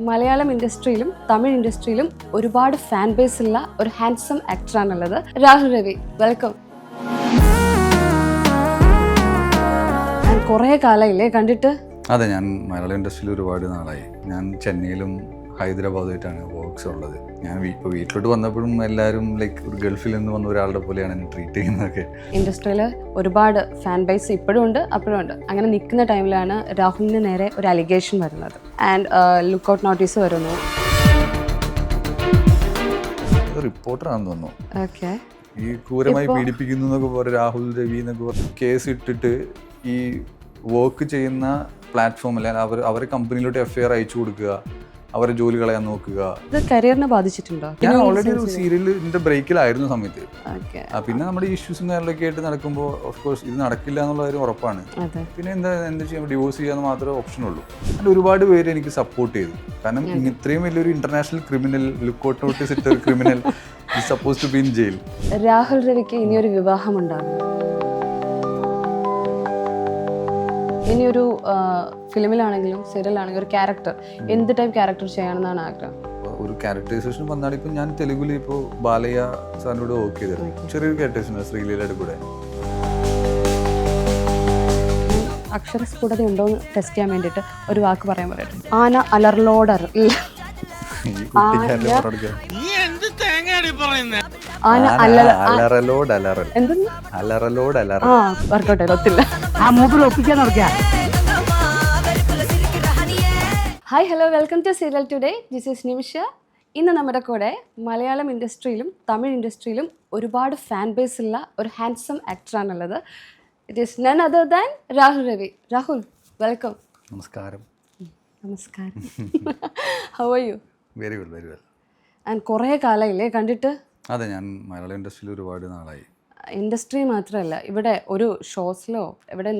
മലയാളം ഇൻഡസ്ട്രിയിലും തമിഴ് ഇൻഡസ്ട്രിയിലും ഒരുപാട് fan base ഉള്ള ഒരു ഹാൻഡ്സം ആക്ടറാണുള്ളത്. രാഹുൽ രവി, വെൽക്കം. കുറേ കാലമായില്ലേ കണ്ടിട്ട്? അതെ, ഞാൻ മലയാളം ഇൻഡസ്ട്രിയിൽ ഒരുപാട് നാളായി. ഞാൻ ചെന്നൈയിലും ഹൈദരാബാദുമായിട്ടാണ് വർക്ക്സ് ഉള്ളത്. ഞാൻ ഇപ്പോൾ വീട്ടിലോട്ട് വന്നപ്പോഴും എല്ലാവരും ലൈക്ക് ഒരു ഗൾഫിൽ നിന്ന് വന്ന ഒരാളുടെ പോലെയാണ് എന്നെ ട്രീറ്റ് ചെയ്യുന്നതൊക്കെ. ഇൻഡസ്ട്രിയിൽ ഒരുപാട് ഫാൻ ബേസ് ഇപ്പോഴും ഉണ്ട്, അപ്പോഴും ഉണ്ട്. അങ്ങനെ നിൽക്കുന്ന ടൈമിലാണ് രാഹുലിന് നേരെ ഒരു അലിഗേഷൻ വരുന്നത് ആൻഡ് ലുക്കൗട്ട് നോട്ടീസ് വരുന്നു. റിപ്പോർട്ടറാണെന്ന് തോന്നുന്നു. ഓക്കെ, ഈ ക്രൂരമായി പീഡിപ്പിക്കുന്നു എന്നൊക്കെ പോലെ രാഹുൽ രവി എന്നൊക്കെ കേസ് ഇട്ടിട്ട് ഈ വർക്ക് ചെയ്യുന്ന പ്ലാറ്റ്ഫോമിൽ അവരെ കമ്പനിയിലോട്ട് FIR അയച്ചു കൊടുക്കുക, അവരെ ജോലി കളയാൻ നോക്കുക. ഇത് കരിയറിനെ ബാധിച്ചിട്ടുണ്ടോ? ഞാൻ ഓൾറെഡി ഒരു സീരിയലിന്റെ ബ്രേക്കിലായിരുന്നു സമയത്ത്. പിന്നെ നമ്മുടെ ഇഷ്യൂസും കാര്യങ്ങളൊക്കെ ആയിട്ട് നടക്കുമ്പോൾ ഓഫ് കോഴ്സ് ഇത് നടക്കില്ല എന്നുള്ള കാര്യം ഉറപ്പാണ്. പിന്നെ എന്താ ചെയ്യാൻ, ഡിവോഴ്സ് ചെയ്യാൻ മാത്രമേ ഓപ്ഷൻ ഉള്ളൂ. അതിൽ ഒരുപാട് പേര് എനിക്ക് സപ്പോർട്ട് ചെയ്തു. കാരണം ഇത്രയും വലിയൊരു ഇന്റർനാഷണൽ ക്രിമിനൽ, ലുക്കൗട്ട് നോട്ടീസ് ഇട്ട ഒരു criminal is suppose to be in jail. Rahul രവിക്ക് ഇനിയൊരു വിവാഹം ഉണ്ടാകും. ഇനിയൊരു ഫിലിമിലാണെങ്കിലും സീരിയലാണെങ്കിലും ഒരു ക്യാരക്ടർ, എന്ത് ടൈപ്പ് ക്യാരക്ടർ ചെയ്യാനെന്നാണ് ആഗ്രഹം? ഒരു ക്യാരക്ടറൈസേഷൻ വന്നാൽ ഇപ്പം ഞാൻ തെലുഗുൽ ഇപ്പോൾ ബാലയ്യ സാറിനോട് വർക്ക് ചെയ്തിരുന്നു. ചെറിയൊരു ക്യാരക്ടറൈസേഷൻ ശ്രീലീലയുടെ കൂടെ. അക്ഷരസ്ഫുടത ഉണ്ടോ എന്ന് ടെസ്റ്റ് ചെയ്യാൻ വേണ്ടിയിട്ട് ഒരു വാക്ക് പറയാൻ പറയട്ടെ. ആന അലറലോടർ. Hi, hello, welcome to serial today. This is Nimisha. ഇന്ന് നമ്മുടെ കൂടെ മലയാളം ഇൻഡസ്ട്രിയിലും തമിഴ് ഇൻഡസ്ട്രിയിലും ഒരുപാട് ഫാൻ ബേസ് ഉള്ള ഒരു ഹാൻഡ്സം ആക്ടറാണുള്ളത്. It is none other than Rahul Ravi. Rahul, welcome. നമസ്കാരം. നമസ്കാരം. How are you? Very well, very well. And കുറേ കാലമായില്ലേ കണ്ടിട്ട്? അതെ, ഞാൻ മലയാളം ഇൻഡസ്ട്രിയിൽ ഒരുപാട് നാളായി. ഇൻഡസ്ട്രി മാത്രമല്ല, ഇവിടെ ഒരു ഷോസിലോ ഇവിടെ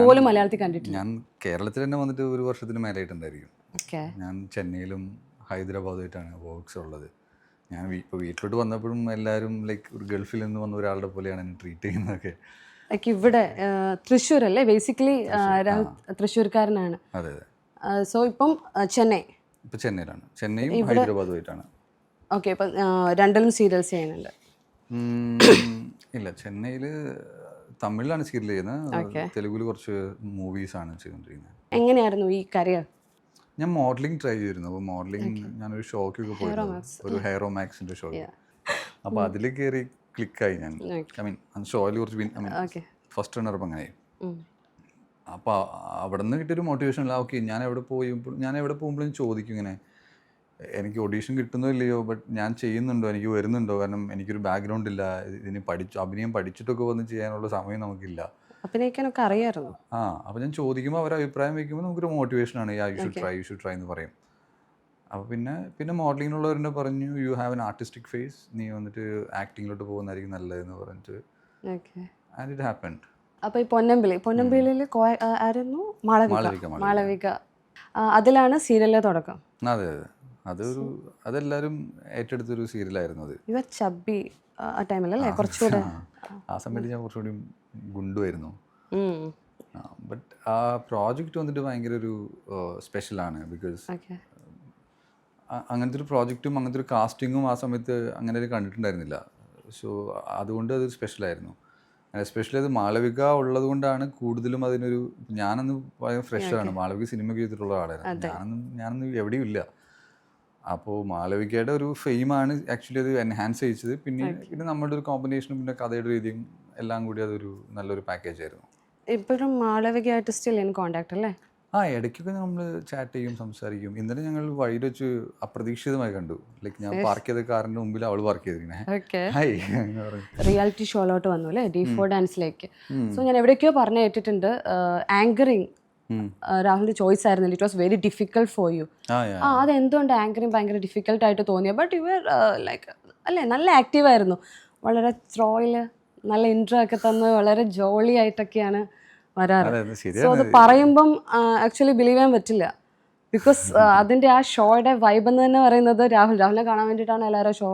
പോലും മലയാളത്തിൽ കണ്ടിട്ടില്ല. ഞാൻ കേരളത്തിൽ തന്നെ വന്നിട്ട് ഒരു വർഷത്തിന് മേലായിട്ടുണ്ടായിരിക്കും. ഓക്കെ. ഞാൻ ചെന്നൈയിലും ഹൈദരാബാദുമായിട്ടാണ് വർക്ക്സ് ഉള്ളത്. ഞാൻ ഇപ്പോൾ വീട്ടിലോട്ട് വന്നപ്പോഴും എല്ലാവരും ലൈക്ക് ഒരു ഗൾഫിൽ നിന്ന് വന്ന ഒരാളുടെ പോലെയാണ് എന്നെ ട്രീറ്റ് ചെയ്യുന്നതൊക്കെ. ലൈക്ക് ഇവിടെ തൃശ്ശൂർ അല്ലേ ബേസിക്കലി? രാഹുൽ തൃശ്ശൂർക്കാരനാണ്. അതെ അതെ. സോ ഇപ്പം ചെന്നൈ? ഇപ്പം ചെന്നൈയിലാണ്. ചെന്നൈയും ഹൈദരാബാദുമായിട്ടാണ്. ഓക്കെ, ഇപ്പം രണ്ടിലും സീരിയൽസ് ചെയ്യുന്നുണ്ട്? ഇല്ല, ചെന്നൈയിൽ തമിഴിലാണ് സീരിയൽ ചെയ്യുന്നത്. തെലുഗുൽ കുറച്ച് മൂവീസാണ് ചെയ്തുകൊണ്ടിരിക്കുന്നത്. എങ്ങനെയായിരുന്നു ഈ കരിയർ? ഞാൻ മോഡലിംഗ് ട്രൈ ചെയ്തിരുന്നു. അപ്പോൾ മോഡലിംഗ് ഞാനൊരു ഷോക്കൊക്കെ പോയിരുന്നു, ഒരു ഹെയറോമാക്സിൻ്റെ ഷോ. അപ്പോൾ അതിൽ കയറി ക്ലിക്കായി ഞാൻ. ഐ മീൻ ഷോയിൽ കുറച്ച് ഫസ്റ്റ് റണ്ണറപ്പ് അങ്ങനെ. അപ്പോൾ അവിടെ നിന്ന് കിട്ടിയൊരു മോട്ടിവേഷൻ അല്ല. ഓക്കെ, ഞാൻ എവിടെ പോകുമ്പോഴും ചോദിക്കും ഇങ്ങനെ, എനിക്ക് ഓഡീഷൻ കിട്ടുന്നോ ഇല്ലയോ, ബട്ട് ഞാൻ ചെയ്യുന്നുണ്ടോ, എനിക്ക് വരുന്നുണ്ടോ? കാരണം എനിക്കൊരു ബാക്ക്ഗ്രൗണ്ട് ഇല്ല, ഇതിന് അഭിനയം പഠിച്ചിട്ടൊക്കെ വന്ന് ചെയ്യാനുള്ള സമയം നമുക്കില്ല. അഭിനയിക്കാനൊക്കെ അറിയാമായിരുന്നു. അപ്പോൾ ഞാൻ ചോദിക്കുമ്പോൾ അവർ അഭിപ്രായം വയ്ക്കുമ്പോൾ നമുക്കൊരു മോട്ടിവേഷനാണ്. യു ഷുഡ് ട്രൈ എന്ന് പറയും. അപ്പോൾ പിന്നെ മോഡലിങ്ങിനുള്ളവരെന്നെ പറഞ്ഞു, you have an artistic face, നീ വന്നിട്ട് ആക്ടിങ്ങിലോട്ട് പോകുന്നതായിരിക്കും നല്ലതെന്ന് പറഞ്ഞിട്ട്. And it happened. അപ്പോൾ ഈ പൊന്നമ്പിളിയിൽ ആയിരുന്നു മാളവിക. അതിലാണ് സീരിയലിലെ തുടക്കം. അതെ അതെ, അതെല്ലാവരും ഏറ്റെടുത്തൊരു സീരിയലായിരുന്നു അത്. യുവർ ചബ്ബി ആ ടൈമിലല്ലേ? കുറച്ചുകൂടെ ആ സമയത്ത് ഞാൻ കുറച്ചുകൂടി ഗുണ്ടുമായിരുന്നു. ബട്ട് ആ പ്രോജക്റ്റ് വന്നിട്ട് ഭയങ്കര ഒരു സ്പെഷ്യലാണ്. ബിക്കോസ് അങ്ങനത്തെ ഒരു പ്രോജക്റ്റും അങ്ങനത്തെ ഒരു കാസ്റ്റിങ്ങും ആ സമയത്ത് അങ്ങനെ കണ്ടിട്ടുണ്ടായിരുന്നില്ല. സോ അതുകൊണ്ട് അതൊരു സ്പെഷ്യലായിരുന്നു. എസ്പെഷ്യലി അത് മാളവിക ഉള്ളത് കൊണ്ടാണ് കൂടുതലും അതിനൊരു, ഞാനന്ന് ഭയങ്കര ഫ്രഷാണ്. മാളവിക സിനിമയ്ക്ക് ചെയ്തിട്ടുള്ള ആളായിരുന്നു. ഞാനൊന്നും എവിടെയും ഇല്ല. അപ്പോൾ മാളവികയുടെ ഒരു ഫെയിമാണ് ആക്ച്വലി അത് എൻഹാൻസ് ചെയ്യിച്ചത്. പിന്നെ നമ്മുടെ ഒരു കോമ്പിനേഷനും പിന്നെ കഥയുടെ രീതിയും എല്ലാം കൂടി അതൊരു നല്ലൊരു പാക്കേജ് ആയിരുന്നു. ഇപ്പോഴും മാളവികയായിട്ട് സ്റ്റിൽ ഇൻ കോണ്ടാക്ട് അല്ലേ? ഇടയ്ക്കൊക്കെ നമ്മൾ ചാറ്റ് ചെയ്യും, സംസാരിക്കും. ഇന്നലെ ഞങ്ങൾ വഴിയിൽ വെച്ച് അപ്രതീക്ഷിതമായി കണ്ടു. ലൈക്ക് ഞാൻ പാർക്ക് ചെയ്ത കാറിന്റെ മുമ്പിൽ അവൾ പാർക്ക് ചെയ്തിരിക്കണേ. റിയാലിറ്റി ഷോയിലോട്ട് വന്നു അല്ലേ, D4 ഡാൻസിലേക്ക്. സോ ഞാൻ എവിടേക്കോ പറഞ്ഞു കേട്ടിട്ടുണ്ട്, ആങ്കറിങ് രാഹുലിന്റെ ചോയ്സ് ആയിരുന്നില്ല. It was very difficult for U. അതെന്തുകൊണ്ട് ആങ്കറിങ് ഭയങ്കര ഡിഫിക്കൽട്ട് ആയിട്ട് തോന്നിയ? ബട്ട് യു ആർ ലൈക്ക് അല്ലേ, നല്ല ആക്റ്റീവ് ആയിരുന്നു. വളരെ ത്രോയില് നല്ല ഇൻട്രോ ഒക്കെ തന്ന് വളരെ ജോളി ആയിട്ടൊക്കെയാണ് വരാറ്. സോ അത് പറയുമ്പം ആക്ച്വലി ബിലീവ് ചെയ്യാൻ പറ്റില്ല. ബിക്കോസ് അതിന്റെ ആ ഷോയുടെ വൈബ് എന്ന് തന്നെ പറയുന്നത് രാഹുലിനെ കാണാൻ വേണ്ടിയിട്ടാണ് എല്ലാവരും ഷോ.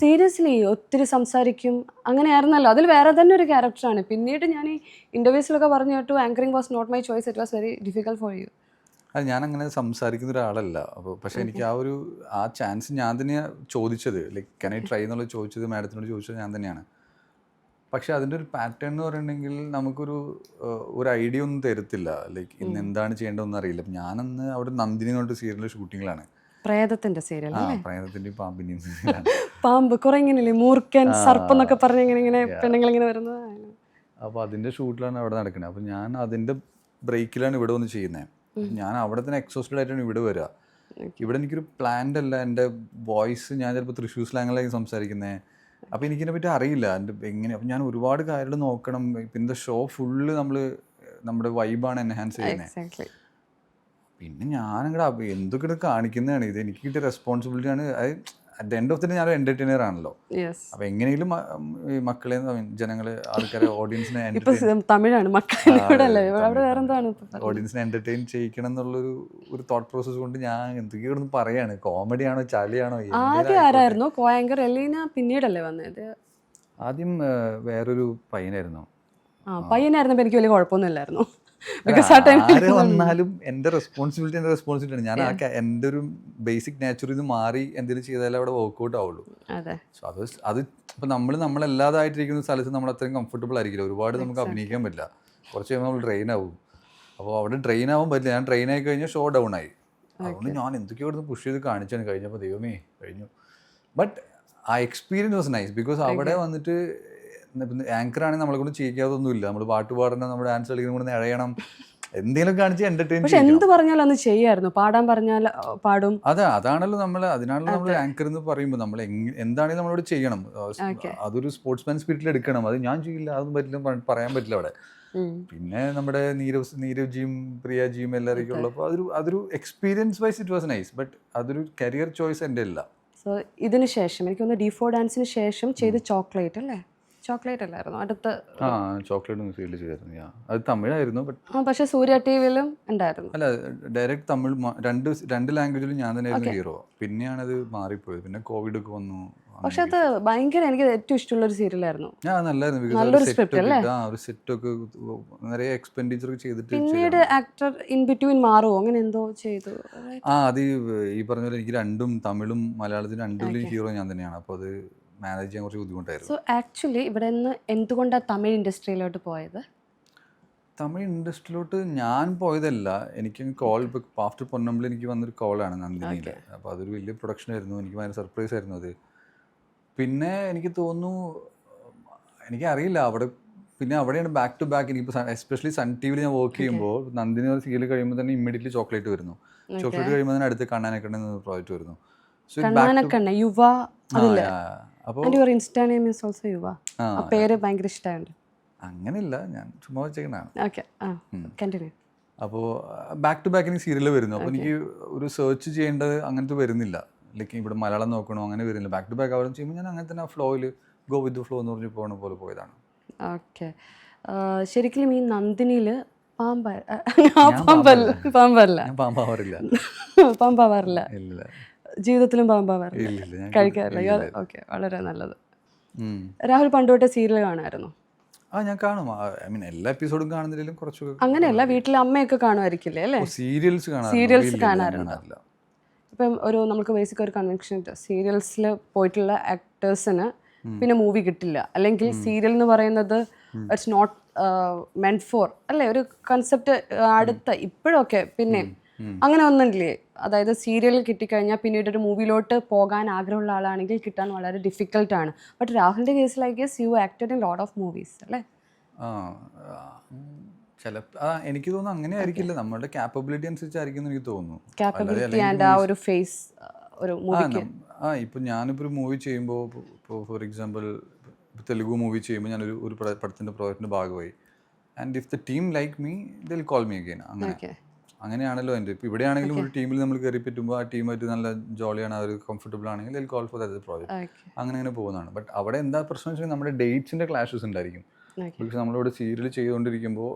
സീരിയസ്ലി ഒത്തിരി സംസാരിക്കും, അങ്ങനെയായിരുന്നല്ലോ. അതിൽ വേറെ തന്നെ ഒരു ക്യാരക്ടറാണ്. പിന്നീട് ഞാൻ ഈ ഇന്റർവ്യൂസിലൊക്കെ പറഞ്ഞു കേട്ടു, anchoring was not my choice, it was very difficult for you. അത് ഞാനങ്ങനെ സംസാരിക്കുന്ന ഒരാളല്ല. അപ്പോൾ പക്ഷേ എനിക്ക് ആ ചാൻസ് ഞാൻ തന്നെയാണ് ചോദിച്ചത്. ലൈക്ക് കൻ ഐ ട്രൈ എന്നുള്ളത് ചോദിച്ചത് മാഡത്തിനോട് ചോദിച്ചത് ഞാൻ തന്നെയാണ്. പക്ഷേ അതിൻ്റെ ഒരു പാറ്റേൺ എന്ന് പറയുന്നുണ്ടെങ്കിൽ ഒരു ഐഡിയ ഒന്നും തരത്തില്ല. ലൈക്ക് ഇന്ന് എന്താണ് ചെയ്യേണ്ടതെന്ന് അറിയില്ല. അപ്പം ഞാനന്ന് അവിടെ നന്ദിനി എന്ന് പറഞ്ഞിട്ട് സീരിയലിലെ ഷൂട്ടിങ്ങിലാണ്. പ്രേതത്തിന്റെ സീരിയൽ പ്രേതത്തിൻ്റെയും പാമ്പിൻ്റെയും പാമ്പ് കുറെ ഇങ്ങനെയല്ലേ മൂർക്കൻ സർപ്പം എന്നൊക്കെ പറഞ്ഞ് ഇങ്ങനെ പെണ്ണുങ്ങൾ ഇങ്ങനെ വരുന്നത്. അപ്പോൾ അതിൻ്റെ ഷൂട്ടിലാണ് അവിടെ നടക്കുന്നത്. അപ്പോൾ ഞാൻ അതിൻ്റെ ബ്രേക്കിലാണ് ഇവിടെ വന്ന് ചെയ്യുന്നത്. ഞാൻ അവിടെ തന്നെ എക്സോസ്റ്റഡ് ആയിട്ടാണ് ഇവിടെ വരിക. ഇവിടെ എനിക്കൊരു പ്ലാൻഡ് അല്ല. എൻ്റെ വോയിസ് ഞാൻ ചിലപ്പോൾ തൃശ്ശൂർ സ്ലാങ്ങിലായി സംസാരിക്കുന്നത്. അപ്പോൾ എനിക്കിതിനെ പറ്റി അറിയില്ല എൻ്റെ എങ്ങനെ. അപ്പം ഞാൻ ഒരുപാട് കാര്യങ്ങൾ നോക്കണം. പിന്നെ ഷോ ഫുള്ള് നമ്മുടെ വൈബാണ് എൻഹാൻസ് ചെയ്യുന്നത്. പിന്നെ ഞാനങ്ങടെ എന്തൊക്കെ കാണിക്കുന്നതാണ്. ഇത് എനിക്ക് കിട്ടിയ റെസ്പോൺസിബിലിറ്റിയാണ്. അത് at the end of the day ഞാനൊരു എൻ്റർടൈനർ ആണല്ലോ. അപ്പോൾ എങ്ങനെയും ഈ മക്കളെ ജനങ്ങളെ ആൾക്കാരെ ഓഡിയൻസിനെ ഓഡിയൻസിനെ എൻ്റർടൈൻ ചെയ്യിക്കണം എന്നുള്ളൊരു തോട്ട് പ്രോസസ് കൊണ്ട് ഞാൻ എന്തൊക്കെയാണെന്ന് പറയാണ്. കോമഡിയാണോ ചളിയാണോ? പിന്നീടല്ലേ വന്നത്? ആദ്യം വേറൊരു പയ്യനായിരുന്നു. പയ്യനായിരുന്നപ്പോൾ എനിക്ക് വലിയ കുഴപ്പമൊന്നുമില്ലായിരുന്നു. ആര് വന്നാലും എൻ്റെ റെസ്പോൺസിബിലിറ്റിയാണ്. ഞാൻ എൻ്റെ ഒരു ബേസിക് നേച്ചറിൽ നിന്ന് മാറി എന്തെങ്കിലും ചെയ്താലേ അവിടെ വർക്ക്ഔട്ട് ആവുള്ളൂ. സോ അത് ഇപ്പം നമ്മളല്ലാതായിട്ടിരിക്കുന്ന സ്ഥലത്ത് നമ്മൾ അത്രയും കംഫർട്ടബിൾ ആയിരിക്കില്ല. ഒരുപാട് നമുക്ക് അഭിനയിക്കാൻ പറ്റില്ല. കുറച്ച് കഴിയുമ്പോൾ നമ്മൾ ട്രെയിൻ ആവും. അപ്പോൾ അവിടെ ട്രെയിൻ ആവാൻ പറ്റില്ല. ഞാൻ ട്രെയിൻ ആയി കഴിഞ്ഞാൽ ഷോ ഡൗൺ ആയി. അതുകൊണ്ട് ഞാൻ എന്തൊക്കെയോ ഇവിടുന്ന് പുഷ് ചെയ്ത് കാണിച്ചാണ്. കഴിഞ്ഞപ്പോൾ ദൈവമേ കഴിഞ്ഞു. ബട്ട് ആ എക്സ്പീരിയൻസ് വാസ് നൈസ്. ബിക്കോസ് അവിടെ വന്നിട്ട് ആങ്കറാണെങ്കിൽ നമ്മളെ കൊണ്ട് ചെയ്യിക്കാതൊന്നുമില്ല. നമ്മൾ പാട്ട് പാടണം, നമ്മുടെ ഡാൻസ് കളിക്കുന്ന കൊണ്ട് ഇഴയണം, എന്തെങ്കിലും കാണിച്ച് എന്റർടൈൻ. പക്ഷെ എന്ത് പറഞ്ഞാലും അന്ന് ചെയ്യായിരുന്നു. പാടാൻ പറഞ്ഞാൽ പാടും. അതാണല്ലോ അതിനാണല്ലോ നമ്മൾ ആങ്കർ എന്ന് പറയുമ്പോൾ നമ്മൾ എന്താണെങ്കിലും നമ്മളോട് ചെയ്യണം. അതൊരു സ്പോർട്സ്മാൻ സ്പിരിറ്റിൽ എടുക്കണം. അത് ഞാൻ ചെയ്യില്ല, അതൊന്നും പറ്റില്ല, പറയാൻ പറ്റില്ല അവിടെ. പിന്നെ നമ്മുടെ നീരവ്ജിയും പ്രിയജിയും എല്ലാവരും ഉള്ളപ്പോൾ അതൊരു experience wise it was nice. But അതൊരു കരിയർ ചോയ്സ് എൻ്റെ അല്ല. സോ ഇതിന് ശേഷം എനിക്ക് തോന്നുന്നു D4 ഡാൻസിന് ശേഷം ചെയ്ത് ചോക്ലേറ്റ് അല്ലേ? ചോക്ലേറ്റ് അല്ലായിരുന്നു അടുത്ത? ചോക്ലേറ്റ് സീരിയൽ ചെയ്തായിരുന്നു. അത് തമിഴായിരുന്നു. പക്ഷെ സൂര്യ ടിവിയിലും ഉണ്ടായിരുന്നു. അല്ല, ഡയറക്റ്റ് തമിഴ് രണ്ട് ലാംഗ്വേജിലും ഞാൻ തന്നെയായിരുന്നു ഹീറോ. പിന്നെയാണ് അത് മാറിപ്പോയത്. പിന്നെ കോവിഡ് ഒക്കെ വന്നു. പക്ഷെ അത് ഭയങ്കര എനിക്ക് ഏറ്റവും ഇഷ്ടമുള്ള ഒരു സീരിയലായിരുന്നു. നല്ലൊരു സെറ്റ് ഒക്കെ നിറയെ എക്സ്പെൻഡിച്ചർ ചെയ്തിട്ട് പിന്നീട് ആക്ടർ ഇൻ ബിറ്റ്വീൻ മാറുമോ അങ്ങനെ എന്തോ ചെയ്തു. അത് ഈ പറഞ്ഞ പോലെ എനിക്ക് രണ്ടും തമിഴും മലയാളത്തിലും രണ്ടിലും ഹീറോ ഞാൻ തന്നെയാണ്. അപ്പോൾ അത് മാനേജ് ചെയ്യാൻ കുറച്ച് ബുദ്ധിമുട്ടായിരുന്നു. സോ ആക്ച്വലി ഇവിടെ നിന്ന് എന്തുകൊണ്ടാണ് തമിഴ് ഇൻഡസ്ട്രിയിലോട്ട് പോയത്? തമിഴ് ഇൻഡസ്ട്രിയിലോട്ട് ഞാൻ പോയതല്ല. എനിക്ക് കോൾ ഇപ്പോൾ ആഫ്റ്റർ പൊന്നമ്പിൾ എനിക്ക് വന്നൊരു കോളാണ് നന്ദിനിയിൽ. അപ്പോൾ അതൊരു വലിയ പ്രൊഡക്ഷൻ ആയിരുന്നു. എനിക്ക് ഭയങ്കര സർപ്രൈസ് ആയിരുന്നു അത്. പിന്നെ എനിക്ക് തോന്നുന്നു, എനിക്കറിയില്ല പിന്നെ അവിടെയാണ് ബാക്ക് ടു ബാക്ക്. എനിക്കിപ്പോൾ എസ്പെഷ്യലി സൺ ടി വിയിൽ ഞാൻ വർക്ക് ചെയ്യുമ്പോൾ നന്ദിനി സീരിയൽ കഴിയുമ്പോൾ തന്നെ ഇമ്മീഡിയറ്റ്ലി ചോക്ലേറ്റ് വരുന്നു. ചോക്ലേറ്റ് കഴിയുമ്പോൾ തന്നെ അടുത്ത് കണ്ണാനക്കണ്ണ പ്രോജക്റ്റ് വരുന്നു. അങ്ങനെയില്ല, ഞാൻ ചുമ്മാ വെച്ചേക്കണാണ്. അപ്പോൾ ബാക്ക് ടു ബാക്ക് എനിക്ക് സീരിയൽ വരുന്നു. അപ്പോൾ എനിക്ക് ഒരു സെർച്ച് ചെയ്യേണ്ടത് അങ്ങനത്തെ വരുന്നില്ല. ലൈക്ക് ഇവിടെ മലയാളം നോക്കണോ അങ്ങനെ വരുന്നില്ല. ബാക്ക് ടു ബാക്ക് അവിടെ ചെയ്യുമ്പോൾ ഞാൻ അങ്ങനെ തന്നെ ഫ്ലോയിൽ ഗോ വിത്ത് ദ ഫ്ലോ എന്ന് പറഞ്ഞ് പോകണ പോലെ പോയതാണ്. ഓക്കെ. ശരിക്കും ഈ നന്ദിനിയിൽ പാമ്പാവാറില്ല, ജീവിതത്തിലും പാമ്പാവാറില്ല, കഴിക്കാറില്ല. ഓക്കെ, വളരെ നല്ലത്. രാഹുൽ പണ്ടോട്ടെ സീരിയൽ കാണാമായിരുന്നു? ഞാൻ കാണും. ഐ മീൻ എല്ലാ എപ്പിസോഡും കാണുന്നില്ലെങ്കിലും കുറച്ചൊക്കെ. അങ്ങനെയല്ല, വീട്ടിലെ അമ്മയൊക്കെ കാണുമായിരിക്കില്ലേ അല്ലേ? സീരിയൽസ് കാണാറുണ്ട്. ഇപ്പം നമുക്ക് ബേസിക് ഒരു കൺവെൻഷൻ, സീരിയൽസിൽ പോയിട്ടുള്ള ആക്ടേഴ്സിന് പിന്നെ മൂവി കിട്ടില്ല, അല്ലെങ്കിൽ സീരിയൽ എന്ന് പറയുന്നത് ഇറ്റ്സ് നോട്ട് മെന്റ് ഫോർ അല്ലേ, ഒരു കൺസെപ്റ്റ് അടുത്ത ഇപ്പോഴൊക്കെ പിന്നെ അങ്ങനെ ഒന്നുമില്ലേ? അതായത് സീരിയൽ കിട്ടിക്കഴിഞ്ഞാൽ പിന്നീട് ഒരു മൂവിയിലോട്ട് പോകാൻ ആഗ്രഹമുള്ള ആളാണെങ്കിൽ കിട്ടാൻ വളരെ ഡിഫിക്കൽട്ടാണ്. ബട്ട് രാഹുലിൻ്റെ കേസിൽ I guess you acted in lot of movies അല്ലേ? എനിക്ക് തോന്നുന്നു അങ്ങനെ ആയിരിക്കില്ല. നമ്മുടെ കാപ്പബിലിറ്റി അനുസരിച്ചായിരിക്കും എനിക്ക് തോന്നുന്നു. ഇപ്പം ഞാനിപ്പോൾ ഒരു മൂവി ചെയ്യുമ്പോൾ, ഇപ്പോൾ ഫോർ എക്സാമ്പിൾ തെലുഗു മൂവി ചെയ്യുമ്പോൾ ഞാനൊരു പടത്തിൻ്റെ പ്രോജക്റ്റിൻ്റെ ഭാഗമായി, and if the team like me they will call me again. അങ്ങനെയാണല്ലോ എൻ്റെ. ഇപ്പോൾ ഇവിടെയാണെങ്കിലും ഒരു ടീമിൽ നമ്മൾ കയറി പറ്റുമ്പോൾ ആ ടീമായിട്ട് നല്ല ജോളിയാണ്, അവർ കംഫർട്ടബിൾ ആണെങ്കിൽ they will call for that project. അങ്ങനെ പോകുന്നതാണ്. ബട്ട് അവിടെ എന്താ പ്രശ്നം വെച്ചാൽ നമ്മുടെ ഡേറ്റ്സിൻ്റെ ക്ലാഷസ് ഉണ്ടായിരിക്കും. ബിക്കോസ് നമ്മളിവിടെ സീരിയൽ ചെയ്തുകൊണ്ടിരിക്കുമ്പോൾ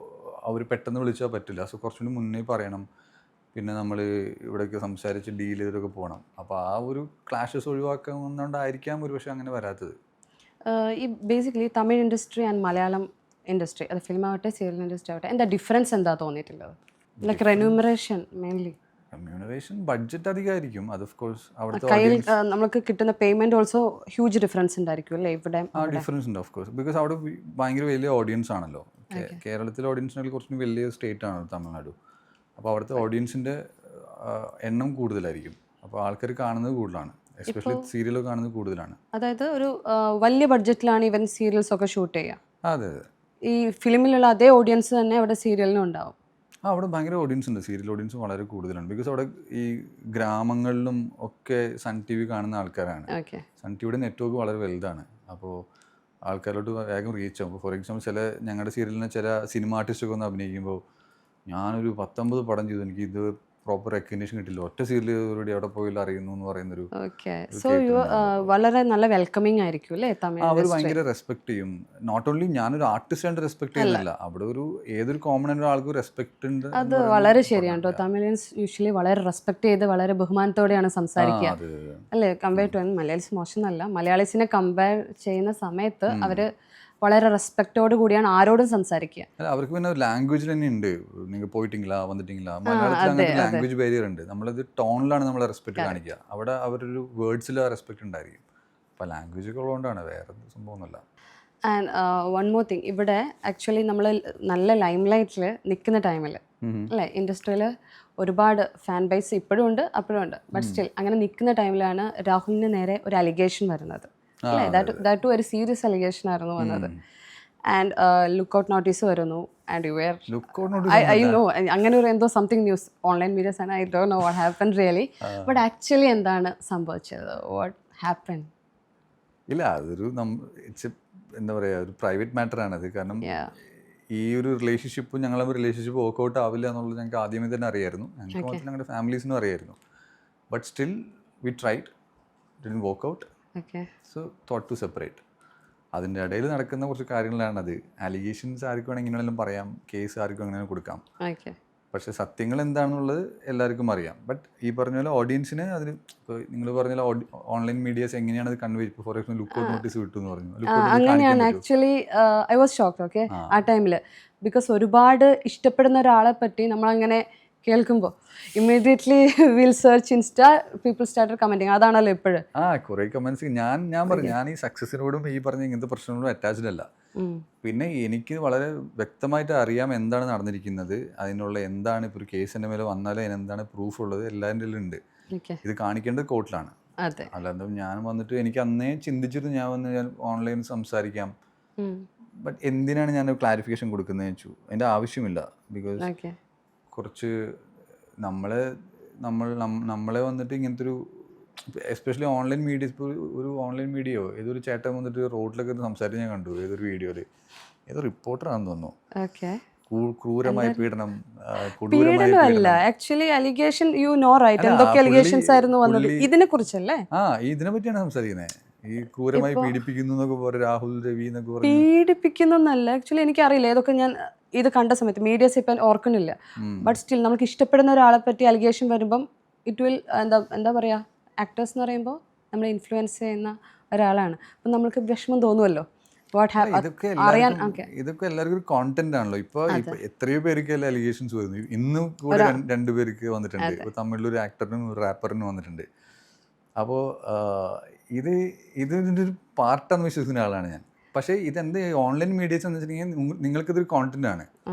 അവർ പെട്ടെന്ന് വിളിച്ചാൽ പറ്റില്ല. സോ കുറച്ചുകൂടി മുന്നേ പറയണം. പിന്നെ നമ്മൾ ഇവിടെയൊക്കെ സംസാരിച്ച് ഡീൽ ചെയ്തിട്ടൊക്കെ പോകണം. അപ്പോൾ ആ ഒരു ക്ലാഷസ് ഒഴിവാക്കുന്നതുകൊണ്ടായിരിക്കാം ഒരു പക്ഷേ അങ്ങനെ വരാത്തത്. ഈ basically Tamil industry and Malayalam industry, അത് ഫിലിം ആവട്ടെ സീരിയൽ ഇൻഡസ്ട്രി ആവട്ടെ, എന്താ ഡിഫറൻസ് എന്താ തോന്നിയിട്ടുള്ളത്? Like remuneration mainly remuneration budget അധികമായിരിക്കും അത് ഓഫ് കോഴ്സ് അവിടുത്തെ കയ്യിൽ നമുക്ക് കിട്ടുന്ന പേയ്മെന്റ് ഓൾസോ ഹ്യൂജ് ഡിഫറൻസ് ഉണ്ടായിരിക്കും അല്ലേ ഇവിടെ? ഡിഫറൻസ് ഉണ്ട് ഓഫ് കോഴ്സ്, ബിക്കോസ് അവിടെ ഭയങ്കര വലിയ ഓഡിയൻസ് ആണല്ലോ. കേരളത്തിലെ ഓഡിയൻസിനേക്കാൾ കുറച്ചും വലിയ സ്റ്റേറ്റ് ആണ് തമിഴ്നാട്. അപ്പോൾ അവിടുത്തെ ഓഡിയൻസിൻ്റെ എണ്ണം കൂടുതലായിരിക്കും, അപ്പോൾ ആൾക്കാർ കാണുന്നത് കൂടുതലാണ്, എസ്പെഷ്യലി സീരിയലൊക്കെ കാണുന്നത് കൂടുതലാണ്. അതായത് ഒരു വലിയ ബഡ്ജറ്റിലാണ് ഇവൻ സീരിയൽസ് ഒക്കെ ഷൂട്ട് ചെയ്യുക. അതെ അതെ, ഈ ഫിലിമിലുള്ള അതേ ഓഡിയൻസ് തന്നെ അവിടെ സീരിയലിനും ഉണ്ടാവും. അവിടെ ഭയങ്കര ഓഡിയൻസ് ഉണ്ട്, സീരിയൽ ഓഡിയൻസ് വളരെ കൂടുതലാണ്. ബിക്കോസ് അവിടെ ഈ ഗ്രാമങ്ങളിലും ഒക്കെ സൺ ടി വി കാണുന്ന ആൾക്കാരാണ്. സൺ ടി വിയുടെ നെറ്റ്വർക്ക് വളരെ വലുതാണ്, അപ്പോൾ ആൾക്കാരോട്ട് വേഗം റീച്ച് ആകും. ഫോർ എക്സാമ്പിൾ ചില ഞങ്ങളുടെ സീരിയലിനെ ചില സിനിമ ആർട്ടിസ്റ്റൊക്കെ ഒന്ന് അഭിനയിക്കുമ്പോൾ ഞാനൊരു 19 പടം ചെയ്തു, എനിക്ക് ഇത് പ്രോപ്പർ റെക്കഗ്നേഷൻ കിട്ടില്ല, ഒറ്റ സീരിയൽ ഓൾറെഡി അവിടെ പോയില്ല അറിയുന്നു എന്ന് പറയുന്നൊരു. സോ വളരെ നല്ല വെൽക്കമിങ് ആയിരിക്കും അല്ലേ തമിഴ്? അവർ ഭയങ്കര റെസ്പെക്ട് ചെയ്യും. നോട്ട് ഓൺലി ഞാനൊരു ആർട്ടിസ്റ്റ് ആയിട്ട് റെസ്പെക്ട് ചെയ്യുന്നില്ല, അവിടെ ഒരു ഏതൊരു കോമൺ ഒരാൾക്ക് റെസ്പെക്ട് ഉണ്ട്. അത് വളരെ ശരിയാണ് കേട്ടോ. തമിഴിയൻസ് യൂഷ്വലി വളരെ റെസ്പെക്ട് ചെയ്ത് വളരെ ബഹുമാനത്തോടെയാണ് സംസാരിക്കുക അല്ലേ? കമ്പയർ ടു മലയാളീസ് മോശം എന്നല്ല, മലയാളീസിനെ കമ്പയർ ചെയ്യുന്ന സമയത്ത് അവര് വളരെ റെസ്പെക്റ്റോട് കൂടിയാണ് ആരോടും സംസാരിക്കുക. അവർക്ക് പിന്നെ ലാംഗ്വേജ് തന്നെ ഉണ്ട്, നിങ്ങൾ പോയിട്ടില്ല വന്നിട്ടില്ല, മലയാളത്തിൽ അങ്ങനത്തെ ലാംഗ്വേജ് ബാരിയർ ഉണ്ട്. നമ്മളത് ടോണിലാണ് നമ്മളെ റെസ്പെക്ട് കാണിക്കുക, അവിടെ അവരൊരു വേർഡ്സിൽ ആ റെസ്പെക്ട് ഉണ്ടായിരിക്കും. അപ്പോൾ ലാംഗ്വേജ് ഒക്കെ ഉള്ളതുകൊണ്ടാണ്, വേറെ സംഭവമൊന്നുമില്ല. ആൻഡ് വൺ മോർ തിങ്, ഇവിടെ ആക്ച്വലി നമ്മൾ നല്ല ലൈം ലൈറ്റിൽ നിൽക്കുന്ന ടൈമിൽ അല്ലേ, ഇൻഡസ്ട്രിയിൽ ഒരുപാട് ഫാൻ ബേസ് ഇപ്പോഴും ഉണ്ട് അപ്പോഴും ഉണ്ട്, ബട്ട് സ്റ്റിൽ അങ്ങനെ നിൽക്കുന്ന ടൈമിലാണ് രാഹുലിന് നേരെ ഒരു അലിഗേഷൻ വരുന്നത് അല്ലേ? ദാറ്റ് ഒരു സീരിയസ് അലിഗേഷൻ ആയിരുന്നു വന്നത്. ആൻഡ് ലുക്ക് ഔട്ട് നോട്ടീസ് വരുന്നു. And you were I know അങ്ങനെ ഒരു എന്തോ സംതിങ് ന്യൂസ് ഓൺലൈൻ മീഡിയാസ് ആണ്, I don't know what happen really, but actually എന്താണ് സംഭവിച്ചത്? What happen? ഇല്ല, അതൊരു എന്താ പറയുക, ഒരു പ്രൈവറ്റ് മാറ്റർ ആണത്. കാരണം ഈ ഒരു റിലേഷൻഷിപ്പ് ഞങ്ങളെ റിലേഷൻഷിപ്പ് വർക്ക്ഔട്ട് ആവില്ല എന്നുള്ളത് ഞങ്ങൾക്ക് ആദ്യമേ തന്നെ അറിയായിരുന്നു, ഞങ്ങൾക്ക് മാത്രം ഞങ്ങളുടെ ഫാമിലീസിനും അറിയായിരുന്നു. But still we tried, didn't work out, so thought to separate. അതിൻ്റെ ഇടയിൽ നടക്കുന്ന കുറച്ച് കാര്യങ്ങളാണത്. അലിഗേഷൻസ് ആർക്കും വേണമെങ്കിൽ ഇങ്ങനെയെല്ലാം പറയാം, കേസ് ആർക്കും അങ്ങനെ കൊടുക്കാം, പക്ഷേ സത്യങ്ങൾ എന്താണെന്നുള്ളത് എല്ലാവർക്കും അറിയാം. ബട്ട് ഈ പറഞ്ഞ പോലെ ഓഡിയൻസിന് അതിന്, ഇപ്പോൾ നിങ്ങൾ പറഞ്ഞ പോലെ ഓൺലൈൻ മീഡിയാസ് എങ്ങനെയാണ് അത് കൺവേ, ഇപ്പോൾ for example look out notice വിട്ടു എന്ന് പറഞ്ഞു, അങ്ങനെയാണ് actually I was shocked. Okay, ആ ടൈമിൽ ബിക്കോസ് ഒരുപാട് ഇഷ്ടപ്പെടുന്ന ഒരാളെ പറ്റി നമ്മളങ്ങനെ കേൾക്കുമ്പോൾ immediately will search insta, people started commenting. അതാണല്ലോ ഇപ്പോഴും കുറേ കമന്റ്സ്. ഞാൻ പറഞ്ഞു, ഞാൻ ഈ സക്സസിനോടും ഈ പറഞ്ഞ ഇങ്ങനത്തെ പ്രശ്നങ്ങളോടും അറ്റാച്ച്ഡ് അല്ല. പിന്നെ എനിക്ക് വളരെ വ്യക്തമായിട്ട് അറിയാം എന്താണ് നടന്നിരിക്കുന്നത്, അതിനുള്ള എന്താണ് ഇപ്പോൾ ഒരു കേസിൻ്റെ മേലെ വന്നാലും അതിനെന്താണ് പ്രൂഫ് ഉള്ളത്, എല്ലാവരുടെ ഉണ്ട്. ഇത് കാണിക്കേണ്ടത് കോർട്ടിലാണ്. അല്ലാതെ ഞാൻ വന്നിട്ട് എനിക്ക് അന്നേ ചിന്തിച്ചിട്ട് ഞാൻ വന്ന് ഞാൻ ഓൺലൈനിൽ സംസാരിക്കാം, ബട്ട് എന്തിനാണ് ഞാൻ ക്ലാരിഫിക്കേഷൻ കൊടുക്കുന്നത് വെച്ചു, അതിൻ്റെ ആവശ്യമില്ല. ബിക്കോസ് കുറച്ച് നമ്മളെ വന്നിട്ട് ഇങ്ങനത്തെ ഒരു, എസ്പെഷ്യലി ഓൺലൈൻ മീഡിയ, ഇപ്പോൾ ഒരു ഓൺലൈൻ മീഡിയയോ ഏതൊരു ചേട്ടൻ വന്നിട്ട് റോഡിലൊക്കെ സംസാരിച്ച് ഞാൻ കണ്ടു, ഏതൊരു വീഡിയോയിൽ, ഏതോ റിപ്പോർട്ടറാണെന്ന് തോന്നുന്നു, ക്രൂരമായ പീഡനം. പീഡനമല്ല actually allegation, you know right, എന്തൊക്കെ അലിഗേഷൻസ് ആയിരുന്നു വന്നത് ഇതിനെ കുറിച്ചല്ലേ? ഇതിനെ പറ്റിയാണ് സംസാരിക്കുന്നത്. ഈ ക്രൂരമായി പീഡിപ്പിക്കുന്നു എന്നൊക്കെ പറയും, രാഹുൽ രവി എന്നൊക്കെ പറയും. പീഡിപ്പിക്കുന്നല്ല ആക്ച്വലി, എനിക്കറിയില്ല ഏതൊക്കെ, ഞാൻ ഇത് കണ്ട സമയത്ത് മീഡിയസ് ഇപ്പം ഓർക്കുന്നില്ല. ബട്ട് സ്റ്റിൽ നമുക്ക് ഇഷ്ടപ്പെടുന്ന ഒരാളെ പറ്റി അലിഗേഷൻ വരുമ്പം ഇറ്റ് വിൽ എന്താ പറയുക, ആക്ടേഴ്സ് എന്ന് പറയുമ്പോൾ നമ്മൾ ഇൻഫ്ലുവൻസ് ചെയ്യുന്ന ഒരാളാണ്, അപ്പം നമുക്ക് വിഷമം തോന്നുമല്ലോ. ഇതൊക്കെ എല്ലാവർക്കും ഒരു കോണ്ടന്റ് ആണല്ലോ. ഇപ്പൊ എത്രയോ പേർക്ക് അലിഗേഷൻസ് വരുന്നു. ഇന്നും കൂടെ 2 പേർക്ക് വന്നിട്ടുണ്ട്. ഇപ്പൊ തമിഴിലൊരു ആക്ടറിനും ഒരു റാപ്പറിനും വന്നിട്ടുണ്ട്. അപ്പോൾ ഇതിൻ്റെ ഒരു പാർട്ടാണെന്ന് വിശ്വസിക്കുന്ന ആളാണ് ഞാൻ. പക്ഷേ ഇതെന്ത് ഓൺലൈൻ മീഡിയസ് എന്ന് വെച്ചിട്ടുണ്ടെങ്കിൽ നിങ്ങൾക്കിതൊരു കോണ്ടന്റ് ആണ്,